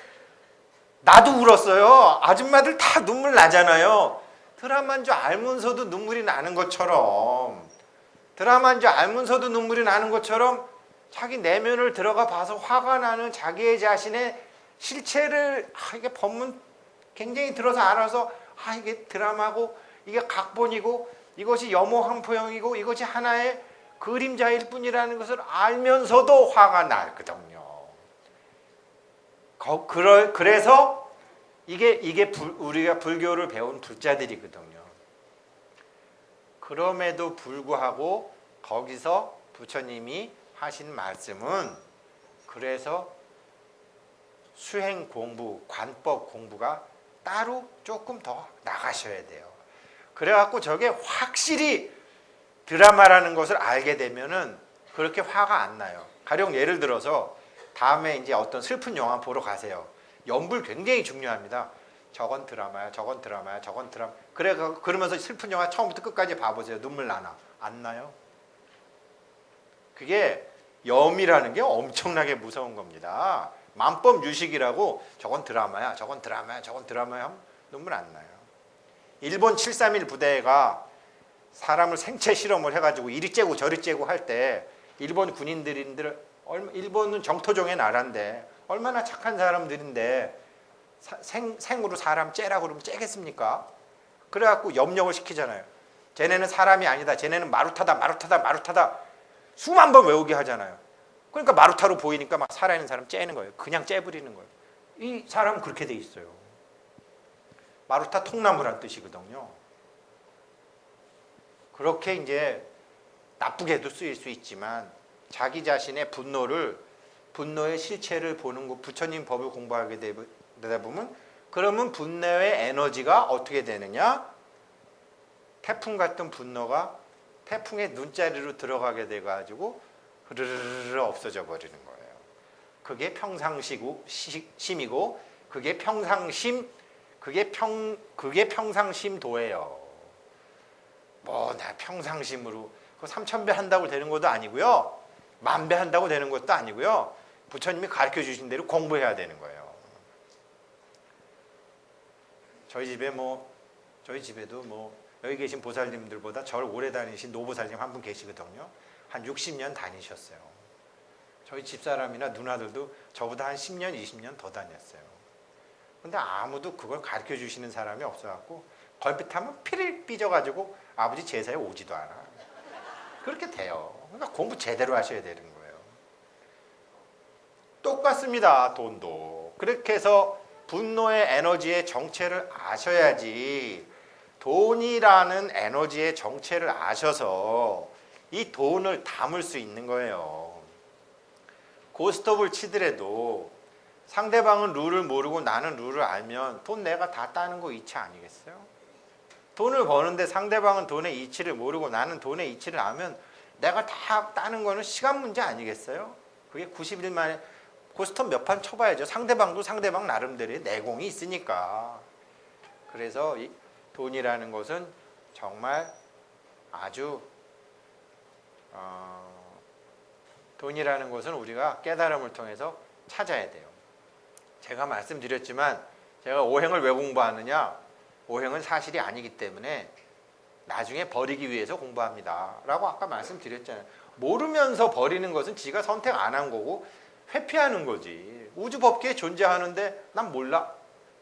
나도 울었어요. 아줌마들 다 눈물 나잖아요. 드라마인 줄 알면서도 눈물이 나는 것처럼 자기 내면을 들어가 봐서 화가 나는 자기의 자신의 실체를 이게 법문 굉장히 들어서 알아서 이게 드라마고 이게 각본이고 이것이 염호한포형이고 이것이 하나의 그림자일 뿐이라는 것을 알면서도 화가 나거든요. 그래서 이게 우리가 불교를 배운 불자들이거든요. 그럼에도 불구하고 거기서 부처님이 하신 말씀은 그래서 수행 공부, 관법 공부가 따로 조금 더 나가셔야 돼요. 그래갖고 저게 확실히 드라마라는 것을 알게 되면은 그렇게 화가 안 나요. 가령 예를 들어서 다음에 이제 어떤 슬픈 영화 보러 가세요. 연불 굉장히 중요합니다. 저건 드라마야. 그러면서 슬픈 영화 처음부터 끝까지 봐보세요. 눈물 나나? 안 나요? 그게 염이라는 게 엄청나게 무서운 겁니다. 만법 유식이라고 저건 드라마야 하면 눈물 안 나요. 일본 731 부대가 사람을 생체 실험을 해가지고 이리 째고 저리 째고 할 때 일본 군인들인들 일본은 정토종의 나라인데 얼마나 착한 사람들인데 생으로 사람 째라고 그러면 째겠습니까? 그래갖고 염력을 시키잖아요. 쟤네는 사람이 아니다. 쟤네는 마루타다, 마루타다, 마루타다. 수만 번 외우게 하잖아요. 그러니까 마루타로 보이니까 막 살아있는 사람 째는 거예요. 그냥 째버리는 거예요. 이 사람은 그렇게 돼 있어요. 마루타 통나무란 뜻이거든요. 그렇게 이제 나쁘게도 쓰일 수 있지만 자기 자신의 분노의 실체를 보는 거 부처님 법을 공부하게 되다 보면 그러면 분노의 에너지가 어떻게 되느냐? 태풍 같은 분노가 태풍의 눈자리로 들어가게 돼가지고 흐르르르 없어져 버리는 거예요. 그게 평상심이고 그게 평상심도예요. 뭐 나 평상심으로 그 3000배 한다고 되는 것도 아니고요. 10,000배 한다고 되는 것도 아니고요. 부처님이 가르쳐 주신 대로 공부해야 되는 거예요. 저희 집에도 여기 계신 보살님들보다 저를 오래 다니신 노보살님 한 분 계시거든요. 한 60년 다니셨어요. 저희 집사람이나 누나들도 저보다 한 10년, 20년 더 다녔어요. 근데 아무도 그걸 가르쳐 주시는 사람이 없어갖고 걸핏하면 피를 삐져가지고 아버지 제사에 오지도 않아. 그렇게 돼요. 그러니까 공부 제대로 하셔야 되는 거예요. 똑같습니다. 돈도. 그렇게 해서 분노의 에너지의 정체를 아셔야지 돈이라는 에너지의 정체를 아셔서 이 돈을 담을 수 있는 거예요. 고스톱을 치더라도 상대방은 룰을 모르고 나는 룰을 알면 돈 내가 다 따는 거 이치 아니겠어요? 돈을 버는데 상대방은 돈의 이치를 모르고 나는 돈의 이치를 알면 내가 다 따는 거는 시간 문제 아니겠어요? 그게 90일 만에 고스톱 몇 판 쳐봐야죠. 상대방도 상대방 나름대로의 내공이 있으니까. 그래서 이 돈이라는 것은 정말 아주 돈이라는 것은 우리가 깨달음을 통해서 찾아야 돼요. 제가 말씀드렸지만 제가 오행을 왜 공부하느냐? 오행은 사실이 아니기 때문에 나중에 버리기 위해서 공부합니다 라고 아까 말씀드렸잖아요. 모르면서 버리는 것은 지가 선택 안 한 거고 회피하는 거지. 우주법계에 존재하는데 난 몰라.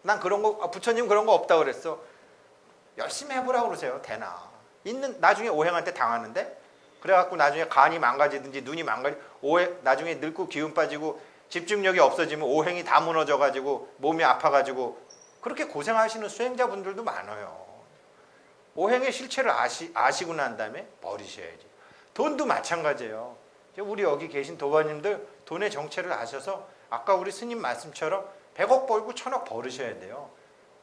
난 그런 거 부처님 그런 거 없다고 그랬어. 열심히 해보라고 그러세요. 되나. 나중에 오행한테 당하는데 그래갖고 나중에 간이 망가지든지 눈이 나중에 늙고 기운 빠지고 집중력이 없어지면 오행이 다 무너져가지고 몸이 아파가지고 그렇게 고생하시는 수행자분들도 많아요. 오행의 실체를 아시고 난 다음에 버리셔야지. 돈도 마찬가지예요. 우리 여기 계신 도반님들 돈의 정체를 아셔서 아까 우리 스님 말씀처럼 100억 벌고 1000억 버리셔야 돼요.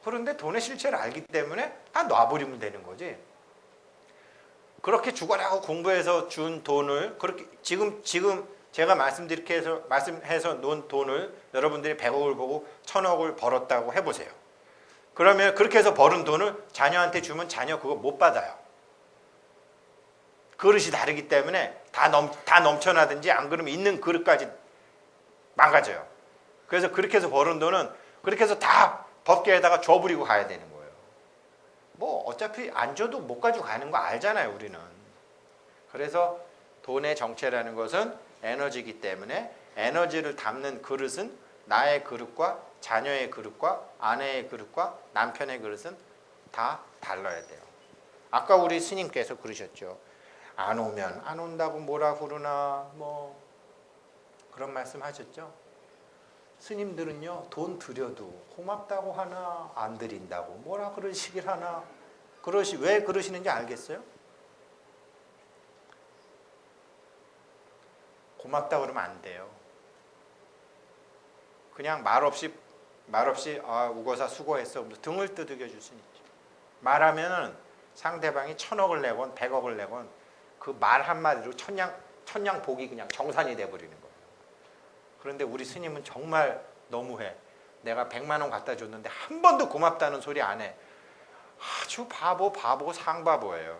그런데 돈의 실체를 알기 때문에 다 놔버리면 되는 거지. 그렇게 죽어라고 공부해서 준 돈을 그렇게 지금 제가 말씀해서 놓은 돈을 여러분들이 100억을 보고 1000억을 벌었다고 해보세요. 그러면 그렇게 해서 벌은 돈을 자녀한테 주면 자녀 그거 못 받아요. 그릇이 다르기 때문에 다 넘쳐나든지 안 그러면 있는 그릇까지 망가져요. 그래서 그렇게 해서 벌은 돈은 그렇게 해서 다 법계에다가 줘버리고 가야 되는 거예요. 뭐 어차피 안 줘도 못 가지고 가는 거 알잖아요, 우리는. 그래서 돈의 정체라는 것은 에너지이기 때문에 에너지를 담는 그릇은 나의 그릇과 자녀의 그릇과 아내의 그릇과 남편의 그릇은 다 달라야 돼요. 아까 우리 스님께서 그러셨죠. 안 오면 안 온다고 뭐라 그러나 뭐 그런 말씀 하셨죠. 스님들은요 돈 드려도 고맙다고 하나 안 드린다고 뭐라 그러시길 하나 왜 그러시는지 알겠어요? 고맙다 그러면 안 돼요. 그냥 말없이 우거사 수고했어 등을 두들겨 줄 수는 있죠. 말하면은 상대방이 1000억을 내건 100억을 내건 그 말 한마디로 천냥 복이 그냥 정산이 돼버리는 거예요. 그런데 우리 스님은 정말 너무해. 내가 100만 원 갖다 줬는데 한 번도 고맙다는 소리 안 해. 아주 바보 상바보예요.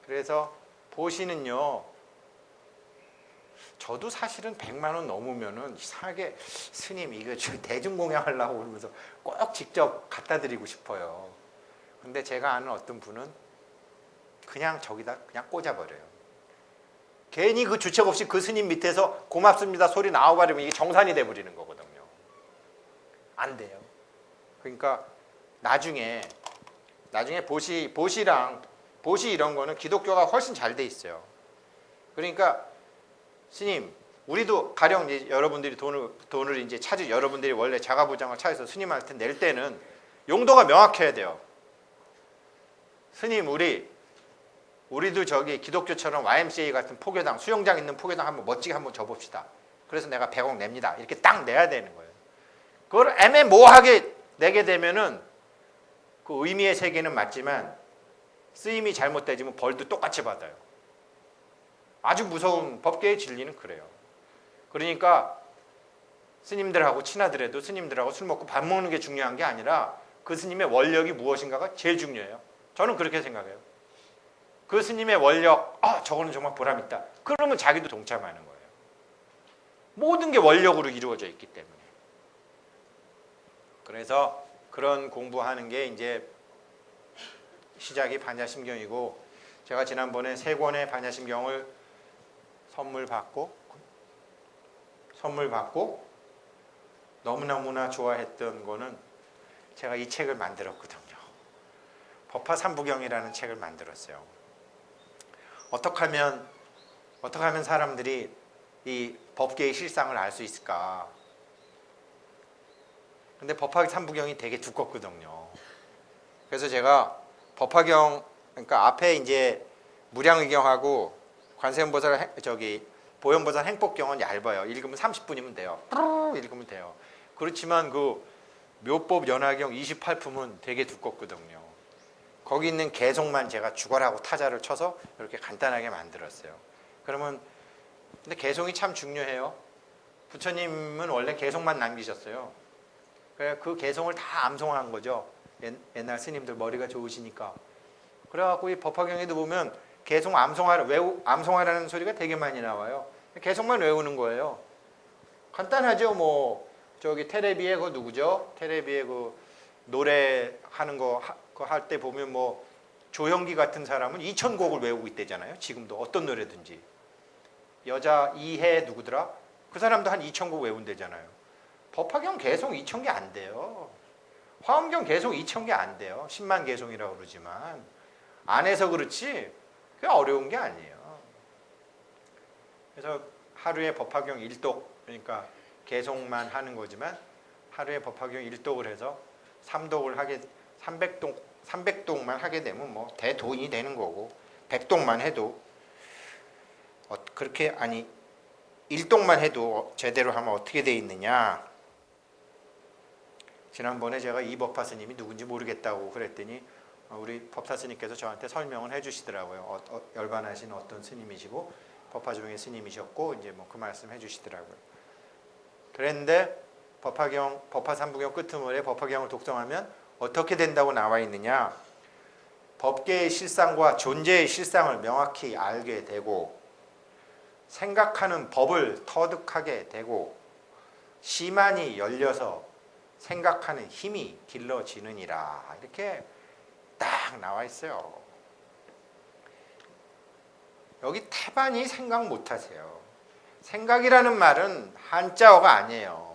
그래서 보시는요. 저도 사실은 100만 원 넘으면은 이상하게 스님 이거 대중공양하려고 그러면서 꼭 직접 갖다 드리고 싶어요. 근데 제가 아는 어떤 분은 그냥 저기다 그냥 꽂아버려요. 괜히 그 주책 없이 그 스님 밑에서 고맙습니다 소리 나와버리면 이게 정산이 돼버리는 거거든요. 안 돼요. 그러니까 나중에 보시 이런 거는 기독교가 훨씬 잘 돼 있어요. 그러니까 스님, 우리도 가령 이제 여러분들이 돈을 이제 여러분들이 원래 자가부장을 찾아서 스님한테 낼 때는 용도가 명확해야 돼요. 스님, 우리도 저기 기독교처럼 YMCA 같은 포교당, 수영장 있는 포교당 한번 멋지게 한번 줘봅시다. 그래서 내가 100억 냅니다. 이렇게 딱 내야 되는 거예요. 그걸 애매모호하게 내게 되면은 그 의미의 세계는 맞지만 쓰임이 잘못되지만 벌도 똑같이 받아요. 아주 무서운 법계의 진리는 그래요. 그러니까 스님들하고 친하더라도 스님들하고 술 먹고 밥 먹는 게 중요한 게 아니라 그 스님의 원력이 무엇인가가 제일 중요해요. 저는 그렇게 생각해요. 그 스님의 원력, 저거는 정말 보람있다. 그러면 자기도 동참하는 거예요. 모든 게 원력으로 이루어져 있기 때문에. 그래서 그런 공부하는 게 이제 시작이 반야심경이고, 제가 지난번에 3권의 반야심경을 선물 받고 너무나 좋아했던 거는 제가 이 책을 만들었거든요. 법화삼부경이라는 책을 만들었어요. 어떻게 하면 사람들이 이 법계의 실상을 알 수 있을까? 근데 법화삼부경이 되게 두껍거든요. 그래서 제가 법화경, 그러니까 앞에 이제 무량의경하고 관세음보살 보현보살 행법경은 얇아요. 읽으면 30분이면 돼요. 읽으면 돼요. 그렇지만 그 묘법 연화경 28품은 되게 두껍거든요. 거기 있는 개송만 제가 주괄하고 타자를 쳐서 이렇게 간단하게 만들었어요. 그러면 근데 개송이 참 중요해요. 부처님은 원래 개송만 남기셨어요. 그 개송을 다 암송한 거죠. 옛날 스님들 머리가 좋으시니까. 그래갖고 이 법화경에도 보면 개송 암송하라는 소리가 되게 많이 나와요. 개송만 외우는 거예요. 간단하죠. 뭐 저기 테레비에 그 누구죠? 테레비에 그 노래하는 거 할 때 보면 뭐 조영기 같은 사람은 2000곡을 외우고 있대잖아요. 지금도 어떤 노래든지. 여자 이해 누구더라? 그 사람도 한 2000곡 외운대잖아요. 법화경 개송 2000개 안 돼요. 화엄경 개송 2000개 안 돼요. 10만 개송이라고 그러지만 안 해서 그렇지 그게 어려운 게 아니에요. 그래서 하루에 법화경 1독, 그러니까 개송만 하는 거지만 하루에 법화경 1독을 해서 300독만 하게 되면 뭐 대도인이 되는 거고, 100독만 해도 그렇게 1독만 해도 제대로 하면 어떻게 돼 있느냐. 지난번에 제가 이법화 스님이 누군지 모르겠다고 그랬더니 우리 법사 스님께서 저한테 설명을 해주시더라고요. 열반하신 어떤 스님이시고 법화종의 스님이셨고 이제 뭐 그 말씀 해주시더라고요. 그랬는데 법화삼부경 끄트머리에 법화경을 독송하면 어떻게 된다고 나와 있느냐. 법계의 실상과 존재의 실상을 명확히 알게 되고, 생각하는 법을 터득하게 되고, 시만이 열려서 생각하는 힘이 길러지느니라. 이렇게 딱 나와 있어요. 여기 태반이 생각 못하세요. 생각이라는 말은 한자어가 아니에요.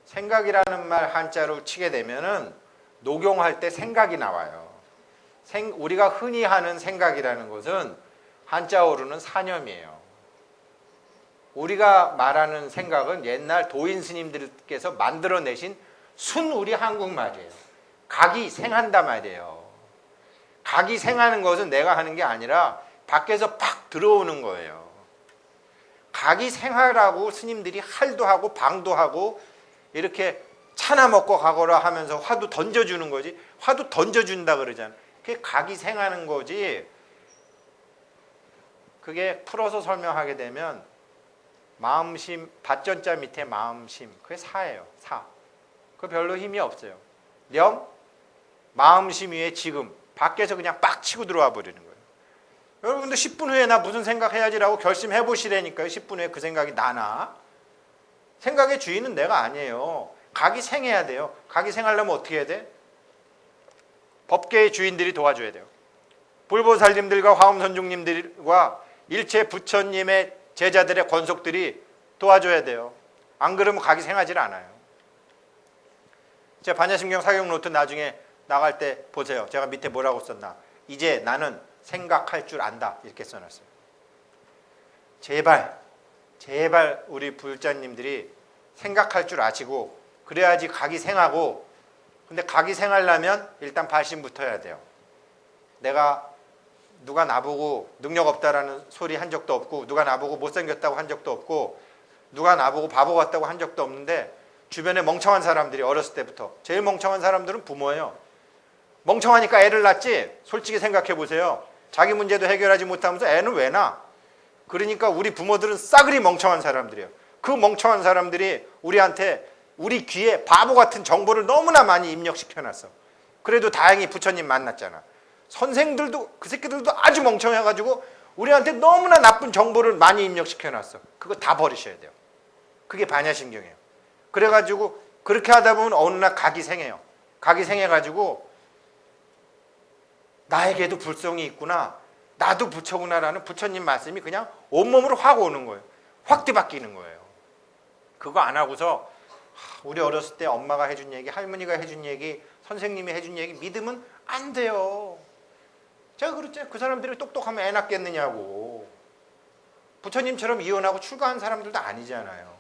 생각이라는 말 한자로 치게 되면은 녹용할 때 생각이 나와요. 우리가 흔히 하는 생각이라는 것은 한자어로는 사념이에요. 우리가 말하는 생각은 옛날 도인 스님들께서 만들어내신 우리 한국말이에요. 각이 생한다 말이에요. 각이 생하는 것은 내가 하는 게 아니라 밖에서 팍 들어오는 거예요. 각이 생하라고 스님들이 할도 하고 방도 하고 이렇게 차나 먹고 가거라 하면서 화두 던져주는 거지. 화두 던져준다 그러잖아. 그게 각이 생하는 거지. 그게 풀어서 설명하게 되면 마음심, 밭전자 밑에 마음심, 그게 사예요. 사. 그거 별로 힘이 없어요. 령, 마음심 위에 지금, 밖에서 그냥 빡 치고 들어와 버리는 거예요. 여러분들 10분 후에 나 무슨 생각해야지라고 결심해 보시라니까요. 10분 후에 그 생각이 나나? 생각의 주인은 내가 아니에요. 각이 생해야 돼요. 각이 생하려면 어떻게 해야 돼? 법계의 주인들이 도와줘야 돼요. 불보살님들과 화엄선중님들과 일체 부처님의 제자들의 권속들이 도와줘야 돼요. 안 그러면 각이 생하질 않아요. 제 반야심경 사격 노트 나중에 나갈 때 보세요. 제가 밑에 뭐라고 썼나. 이제 나는 생각할 줄 안다. 이렇게 써놨어요. 제발 우리 불자님들이 생각할 줄 아시고 그래야지 각이 생하고, 근데 각이 생하려면 일단 발심부터 해야 돼요. 내가 누가 나보고 능력 없다라는 소리 한 적도 없고, 누가 나보고 못생겼다고 한 적도 없고, 누가 나보고 바보 같다고 한 적도 없는데, 주변에 멍청한 사람들이 어렸을 때부터, 제일 멍청한 사람들은 부모예요. 멍청하니까 애를 낳지. 솔직히 생각해 보세요. 자기 문제도 해결하지 못하면서 애는 왜 낳아? 그러니까 우리 부모들은 싸그리 멍청한 사람들이에요. 그 멍청한 사람들이 우리한테, 우리 귀에 바보 같은 정보를 너무나 많이 입력시켜놨어. 그래도 다행히 부처님 만났잖아. 선생들도, 그 새끼들도 아주 멍청해가지고 우리한테 너무나 나쁜 정보를 많이 입력시켜놨어. 그거 다 버리셔야 돼요. 그게 반야심경이에요. 그래가지고 그렇게 하다 보면 어느 날 각이 생해요. 각이 생해가지고 나에게도 불성이 있구나, 나도 부처구나라는 부처님 말씀이 그냥 온몸으로 확 오는 거예요. 확 뒤바뀌는 거예요. 그거 안 하고서 우리 어렸을 때 엄마가 해준 얘기, 할머니가 해준 얘기, 선생님이 해준 얘기 믿으면 안 돼요. 제가 그랬죠. 그 사람들이 똑똑하면 애 낳겠느냐고. 부처님처럼 이혼하고 출가한 사람들도 아니잖아요.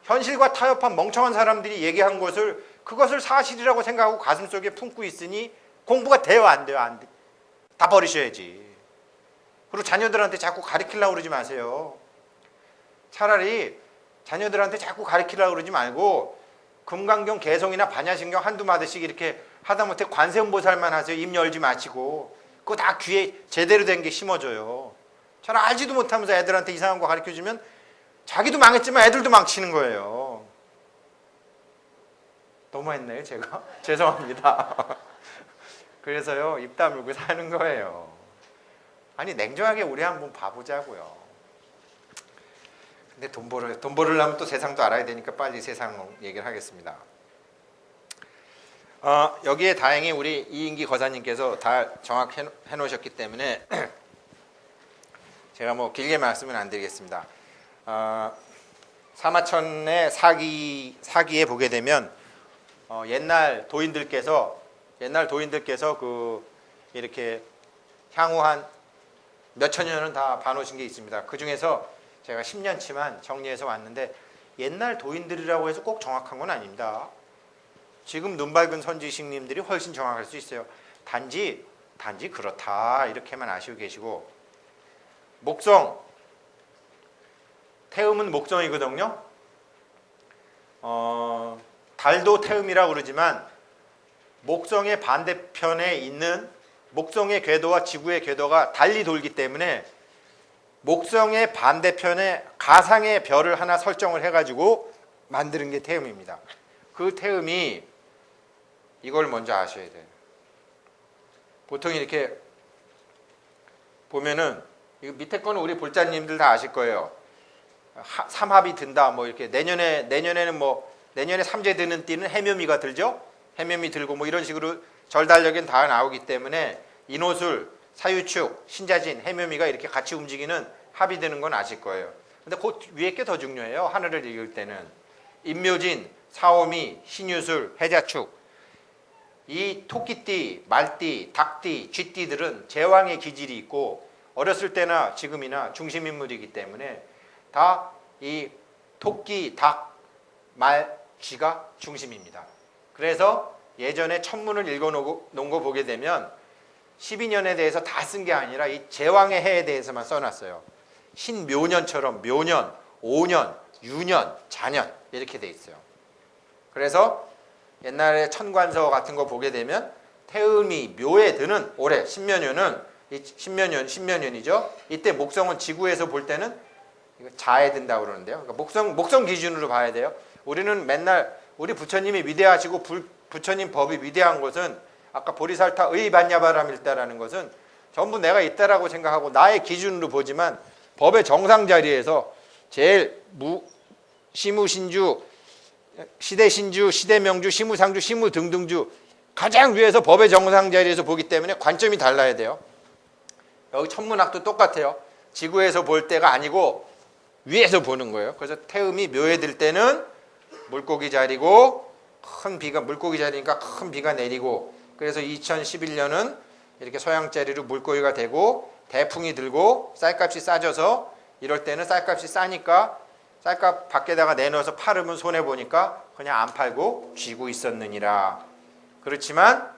현실과 타협한 멍청한 사람들이 얘기한 것을, 그것을 사실이라고 생각하고 가슴속에 품고 있으니 공부가 돼요, 안 돼요? 안 돼. 다 버리셔야지. 그리고 자녀들한테 자꾸 가르치려고 그러지 마세요. 차라리 자녀들한테 자꾸 가르치려고 그러지 말고 금강경, 개성이나 반야심경 한두 마디씩 이렇게 하다못해 관세음보살만 하세요. 입 열지 마시고. 그거 다 귀에 제대로 된 게 심어져요. 잘 알지도 못하면서 애들한테 이상한 거 가르쳐주면 자기도 망했지만 애들도 망치는 거예요. 너무했네요, 제가. 죄송합니다. 그래서요, 입 다물고 사는 거예요. 아니, 냉정하게 우리 한번 봐보자고요. 근데 돈 벌으려면 또 세상도 알아야 되니까 빨리 세상 얘기를 하겠습니다. 여기에 다행히 우리 이인기 거사님께서 다 정확해 놓으셨기 때문에 제가 뭐 길게 말씀은 안 드리겠습니다. 사마천의 사기에 보게 되면 옛날 도인들께서 그 이렇게 향후 한 몇천 년은 다 봐놓으신 게 있습니다. 그 중에서 제가 10년치만 정리해서 왔는데, 옛날 도인들이라고 해서 꼭 정확한 건 아닙니다. 지금 눈 밝은 선지식님들이 훨씬 정확할 수 있어요. 단지 그렇다 이렇게만 아시고 계시고, 목성, 태음은 목성이거든요. 달도 태음이라고 그러지만 목성의 반대편에 있는, 목성의 궤도와 지구의 궤도가 달리 돌기 때문에 목성의 반대편에 가상의 별을 하나 설정을 해가지고 만드는 게 태음입니다. 그 태음이, 이걸 먼저 아셔야 돼요. 보통 이렇게 보면은, 이거 밑에 거는 우리 불자님들 다 아실 거예요. 삼합이 든다, 뭐 이렇게 내년에는 뭐 내년에 삼재 드는 띠는 해묘미가 들죠. 해묘미 들고 뭐 이런 식으로 절달력엔 다 나오기 때문에 인호술, 사유축, 신자진, 해묘미가 이렇게 같이 움직이는 합이 되는 건 아실 거예요. 근데 그 위에 게 더 중요해요. 하늘을 읽을 때는 인묘진, 사오미, 신유술, 해자축, 이 토끼띠, 말띠, 닭띠, 쥐띠들은 제왕의 기질이 있고 어렸을 때나 지금이나 중심인물이기 때문에 다 이 토끼, 닭, 말, 쥐가 중심입니다. 그래서 예전에 천문을 읽어놓은 거 보게 되면 12년에 대해서 다 쓴 게 아니라 이 제왕의 해에 대해서만 써놨어요. 신묘년처럼 묘년, 5년, 유년, 자년 이렇게 돼 있어요. 그래서 옛날에 천관서 같은 거 보게 되면 태음이 묘에 드는 올해 신묘년은 신묘년이죠. 이때 목성은 지구에서 볼 때는 이거 자에 든다고 그러는데요. 그러니까 목성 기준으로 봐야 돼요. 우리는 맨날 우리 부처님이 위대하시고 부처님 법이 위대한 것은, 아까 보리살타 의반야바람일다라는 것은 전부 내가 있다라고 생각하고 나의 기준으로 보지만, 법의 정상 자리에서 제일 시무신주, 시대신주, 시대명주, 시무상주, 시무등등주 가장 위에서 법의 정상 자리에서 보기 때문에 관점이 달라야 돼요. 여기 천문학도 똑같아요. 지구에서 볼 때가 아니고 위에서 보는 거예요. 그래서 태음이 묘해질 때는 물고기 자리고 물고기 자리니까 큰 비가 내리고, 그래서 2011년은 이렇게 소양자리로 물고기가 되고 대풍이 들고 쌀값이 싸져서, 이럴 때는 쌀값이 싸니까 쌀값 밖에다가 내놓아서 팔으면 손해보니까 그냥 안 팔고 쥐고 있었느니라. 그렇지만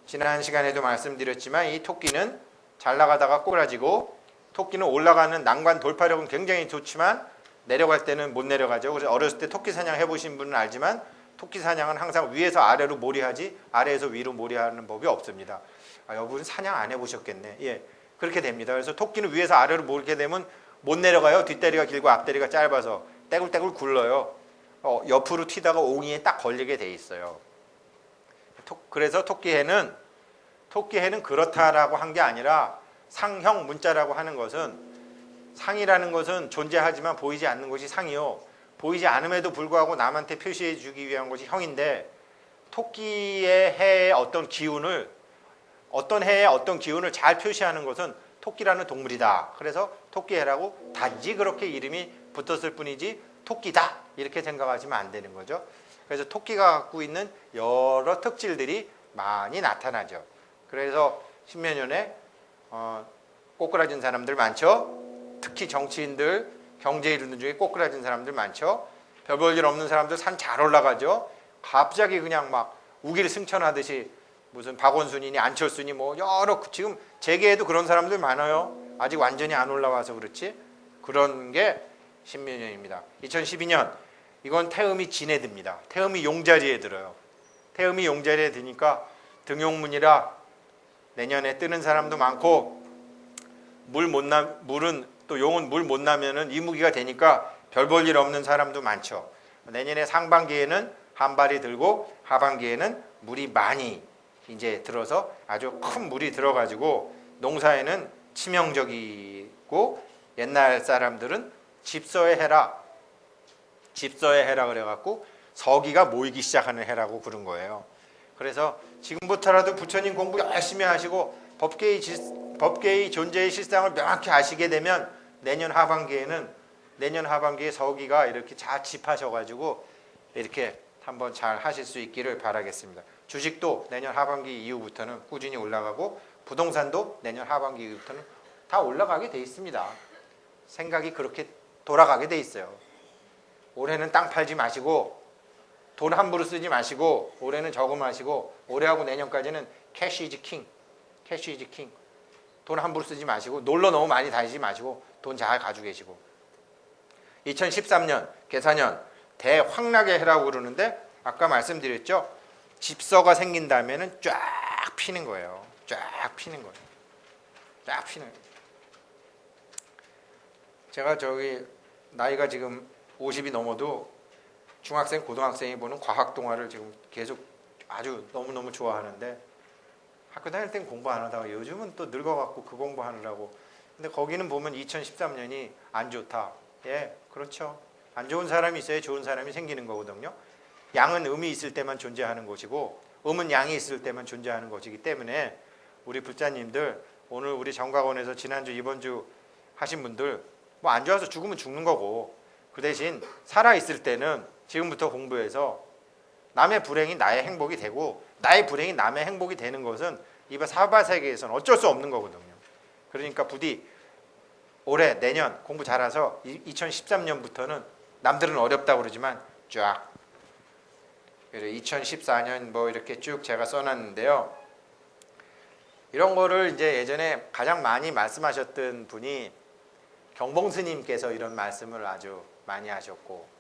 지난 시간에도 말씀드렸지만 이 토끼는 잘 나가다가 꼬라지고, 토끼는 올라가는 난관 돌파력은 굉장히 좋지만 내려갈 때는 못 내려가죠. 그래서 어렸을 때 토끼 사냥 해보신 분은 알지만 토끼 사냥은 항상 위에서 아래로 몰이하지 아래에서 위로 몰이하는 법이 없습니다. 여러분 사냥 안 해보셨겠네. 예, 그렇게 됩니다. 그래서 토끼는 위에서 아래로 몰게 되면 못 내려가요. 뒷다리가 길고 앞다리가 짧아서 떼굴떼굴 굴러요. 옆으로 튀다가 옹이에 딱 걸리게 돼 있어요. 그래서 토끼해는 그렇다라고 한 게 아니라, 상형 문자라고 하는 것은, 상이라는 것은 존재하지만 보이지 않는 것이 상이요, 보이지 않음에도 불구하고 남한테 표시해 주기 위한 것이 형인데, 토끼의 해의 어떤 기운을 잘 표시하는 것은 토끼라는 동물이다. 그래서 토끼해라고 단지 그렇게 이름이 붙었을 뿐이지 토끼다 이렇게 생각하시면 안 되는 거죠. 그래서 토끼가 갖고 있는 여러 특질들이 많이 나타나죠. 그래서 신면연에 꼬꾸라진 사람들 많죠. 특히 정치인들, 경제 이루는 중에 꼬꾸라진 사람들 많죠. 별 볼 일 없는 사람들 산 잘 올라가죠. 갑자기 그냥 막 우길승천하듯이 무슨 박원순이니 안철수니 뭐 여러, 지금 재계에도 그런 사람들 많아요. 아직 완전히 안 올라와서 그렇지. 그런 게 신면연입니다. 2012년 이건 태음이 진에 듭니다. 태음이 용자리에 들어요. 태음이 용자리에 드니까 등용문이라 내년에 뜨는 사람도 많고, 물은 또 용은 물 못 나면은 이무기가 되니까 별 볼 일 없는 사람도 많죠. 내년에 상반기에는 한발이 들고 하반기에는 물이 많이 이제 들어서 아주 큰 물이 들어가지고 농사에는 치명적이고, 옛날 사람들은 집서의 해라 그래갖고 서기가 모이기 시작하는 해라고 부른 거예요. 그래서 지금부터라도 부처님 공부 열심히 하시고 법계의 존재의 실상을 명확히 아시게 되면 내년 하반기에 서기가 이렇게 잘 집하셔가지고 이렇게 한번 잘 하실 수 있기를 바라겠습니다. 주식도 내년 하반기 이후부터는 꾸준히 올라가고, 부동산도 내년 하반기 이후부터는 다 올라가게 돼 있습니다. 생각이 그렇게 돌아가게 돼 있어요. 올해는 땅 팔지 마시고 돈 함부로 쓰지 마시고, 올해는 저금하시고, 올해하고 내년까지는 캐시 이즈 킹. 돈 함부로 쓰지 마시고, 놀러 너무 많이 다니지 마시고, 돈 잘 가지고 계시고. 2013년 계사년 대황락의 해라고 그러는데, 아까 말씀드렸죠. 집서가 생긴다면은 쫙 피는 거예요. 쫙 피는 거예요. 제가 나이가 지금 50이 넘어도 중학생, 고등학생이 보는 과학 동화를 지금 계속 아주 너무너무 좋아하는데, 학교 다닐 땐 공부 안 하다가 요즘은 또 늙어갖고 그 공부하느라고. 근데 거기는 보면 2013년이 안 좋다. 예, 그렇죠. 안 좋은 사람이 있어야 좋은 사람이 생기는 거거든요. 양은 음이 있을 때만 존재하는 것이고, 음은 양이 있을 때만 존재하는 것이기 때문에 우리 불자님들, 오늘 우리 정각원에서 지난주 이번주 하신 분들 뭐 안 좋아서 죽으면 죽는 거고, 그 대신 살아있을 때는 지금부터 공부해서 남의 불행이 나의 행복이 되고, 나의 불행이 남의 행복이 되는 것은 이 사바세계에서는 어쩔 수 없는 거거든요. 그러니까 부디 올해 내년 공부 잘해서 2013년부터는 남들은 어렵다고 그러지만 쫙 2014년 뭐 이렇게 쭉 제가 써놨는데요. 이런 거를 이제 예전에 가장 많이 말씀하셨던 분이 경봉 스님께서 이런 말씀을 아주 많이 하셨고,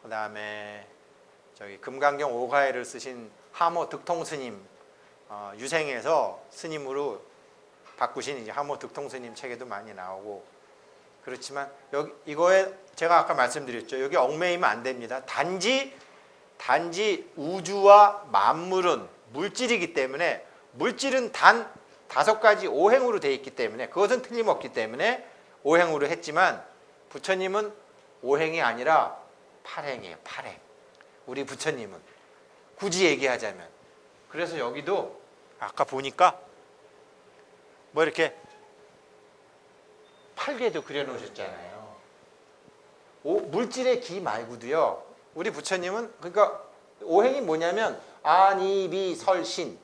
그 다음에 금강경 오가해를 쓰신 하모 득통 스님, 유생에서 스님으로 바꾸신 이제 하모 득통 스님 책에도 많이 나오고, 그렇지만 이거에 제가 아까 말씀드렸죠. 여기 얽매이면 안 됩니다. 단지 우주와 만물은 물질이기 때문에, 물질은 단 5가지 오행으로 되어 있기 때문에, 그것은 틀림없기 때문에 오행으로 했지만, 부처님은 오행이 아니라 8행이에요. 8행. 우리 부처님은 굳이 얘기하자면. 그래서 여기도 아까 보니까 뭐 이렇게 철개도 그려놓으셨잖아요. 물질의 기 말고도요. 우리 부처님은 그러니까 오행이 뭐냐면 안이비 설신.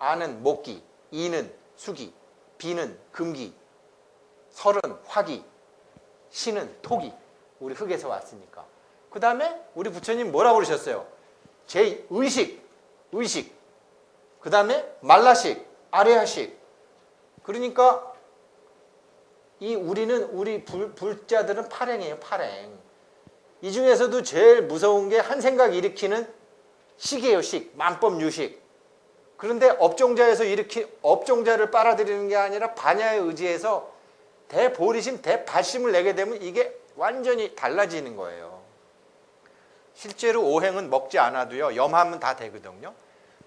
안은 목기, 이는 수기, 비는 금기, 설은 화기, 신은 토기. 우리 흙에서 왔으니까. 그 다음에 우리 부처님 뭐라고 그러셨어요? 제의식. 그 다음에 말라식, 아래하식. 그러니까 우리 불자들은 팔행이에요, 팔행. 이 중에서도 제일 무서운 게 한 생각 일으키는 식이에요, 식. 만법유식. 그런데 업종자를 빨아들이는 게 아니라 반야에 의지해서 대보리심, 대발심을 내게 되면 이게 완전히 달라지는 거예요. 실제로 오행은 먹지 않아도요, 염하면 다 되거든요.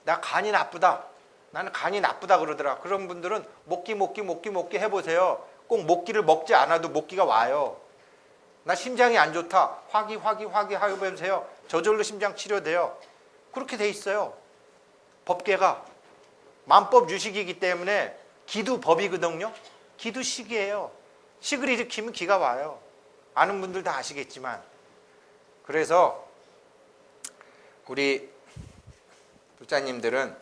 나 간이 나쁘다. 나는 간이 나쁘다 그러더라. 그런 분들은 목기 해보세요. 꼭 목기를 먹지 않아도 목기가 와요. 나 심장이 안 좋다. 화기 해보세요. 저절로 심장 치료돼요. 그렇게 돼 있어요. 법계가 만법 유식이기 때문에 기도 법이거든요. 기도 식이에요. 식을 일으키면 기가 와요. 아는 분들 다 아시겠지만. 그래서 우리 불자님들은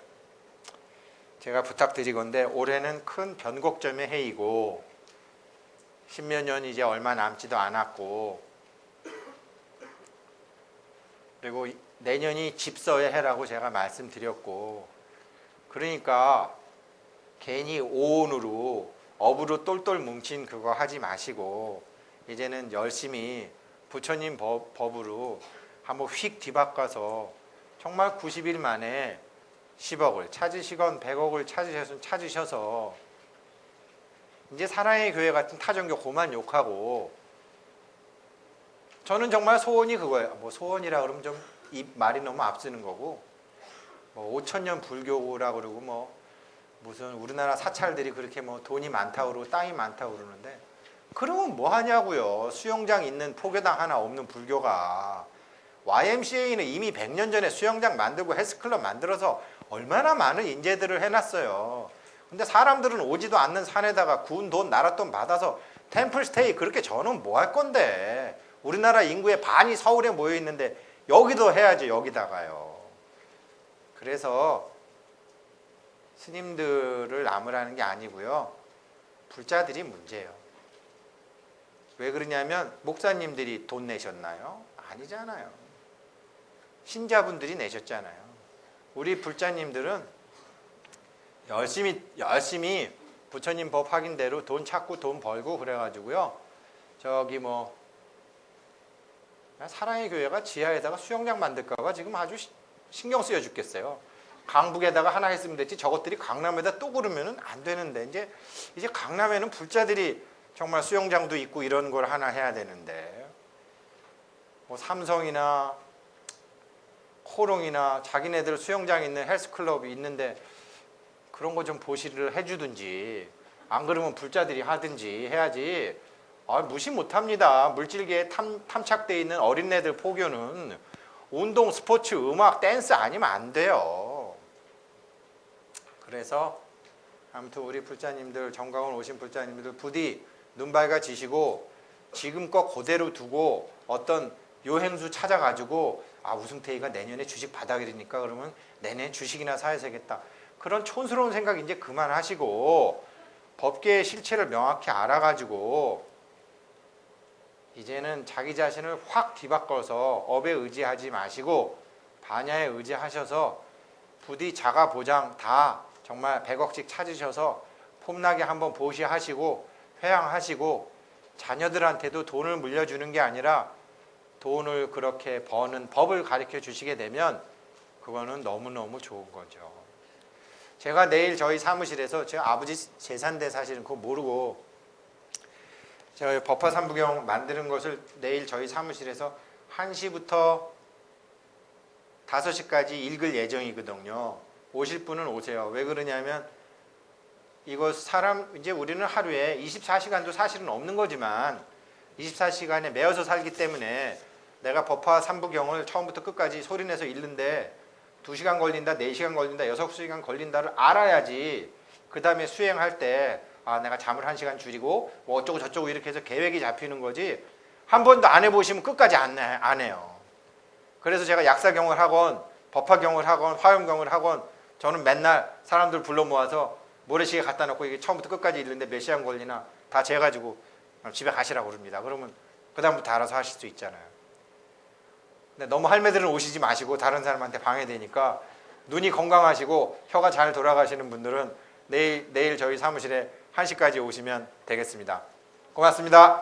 제가 부탁드리건데 올해는 큰 변곡점의 해이고 십몇 년이 이제 얼마 남지도 않았고 그리고 내년이 집서의 해라고 제가 말씀드렸고 그러니까 괜히 오온으로 업으로 똘똘 뭉친 그거 하지 마시고 이제는 열심히 부처님 법으로 한번 휙 뒤바꿔서 정말 90일 만에 10억을 찾으시건 100억을 찾으셔서 이제 사랑의 교회 같은 타종교 고만 욕하고 저는 정말 소원이 그거예요. 뭐 소원이라 그러면 좀 이 말이 너무 앞서는 거고 뭐 5천년 불교라 그러고 뭐 무슨 우리나라 사찰들이 그렇게 뭐 돈이 많다고 그러고 땅이 많다고 그러는데 그러면 뭐 하냐고요. 수영장 있는 포교당 하나 없는 불교가 YMCA는 이미 100년 전에 수영장 만들고 헬스클럽 만들어서 얼마나 많은 인재들을 해놨어요. 근데 사람들은 오지도 않는 산에다가 구운 돈, 나라 돈 받아서 템플스테이 그렇게 저는 뭐 할 건데 우리나라 인구의 반이 서울에 모여 있는데 여기도 해야죠. 여기다가요. 그래서 스님들을 나무라는 게 아니고요. 불자들이 문제예요. 왜 그러냐면 목사님들이 돈 내셨나요? 아니잖아요. 신자분들이 내셨잖아요. 우리 불자님들은 열심히 부처님 법 확인대로 돈 찾고 돈 벌고 그래가지고요. 저기 뭐 사랑의 교회가 지하에다가 수영장 만들까봐 지금 아주 신경 쓰여 죽겠어요. 강북에다가 하나 했으면 됐지 저것들이 강남에다 또 그러면은 안 되는데 이제 강남에는 불자들이 정말 수영장도 있고 이런 걸 하나 해야 되는데 뭐 삼성이나 코롱이나 자기네들 수영장 있는 헬스클럽이 있는데 그런 거 좀 보시를 해주든지 안 그러면 불자들이 하든지 해야지 무시 못합니다. 물질계에 탐착되어 있는 어린애들 포교는 운동, 스포츠, 음악, 댄스 아니면 안 돼요. 그래서 아무튼 우리 불자님들 정강원 오신 불자님들 부디 눈 밝아지시고 지금껏 그대로 두고 어떤 요행수 찾아가지고 우승태이가 내년에 주식 받아들이니까 그러면 내년에 주식이나 사야 되겠다. 그런 촌스러운 생각 이제 그만하시고 법계의 실체를 명확히 알아가지고 이제는 자기 자신을 확 뒤바꿔서 업에 의지하지 마시고 반야에 의지하셔서 부디 자가보장 다 정말 100억씩 찾으셔서 폼나게 한번 보시하시고 회양하시고 자녀들한테도 돈을 물려주는 게 아니라 돈을 그렇게 버는 법을 가르쳐 주시게 되면 그거는 너무너무 좋은 거죠. 제가 내일 저희 사무실에서 제가 아버지 재산대 사실은 그거 모르고 제가 법화삼부경 만드는 것을 내일 저희 사무실에서 1시부터 5시까지 읽을 예정이거든요. 오실 분은 오세요. 왜 그러냐면 이거 이제 우리는 하루에 24시간도 사실은 없는 거지만 24시간에 매어서 살기 때문에 내가 법화삼부경을 처음부터 끝까지 소리내서 읽는데 2시간 걸린다, 4시간 걸린다, 6시간 걸린다를 알아야지 그 다음에 수행할 때 아 내가 잠을 1시간 줄이고 뭐 어쩌고 저쩌고 이렇게 해서 계획이 잡히는 거지 한 번도 안 해보시면 끝까지 안 해요. 그래서 제가 약사 경을 하건 법화 경을 하건 화엄 경을 하건 저는 맨날 사람들 불러 모아서 모래시계 갖다 놓고 이게 처음부터 끝까지 읽는데 몇 시간 걸리나 다 재가지고 집에 가시라고 그럽니다. 그러면 그 다음부터 알아서 하실 수 있잖아요. 근데 너무 할매들은 오시지 마시고 다른 사람한테 방해되니까 눈이 건강하시고 혀가 잘 돌아가시는 분들은 내일 저희 사무실에 1시까지 오시면 되겠습니다. 고맙습니다.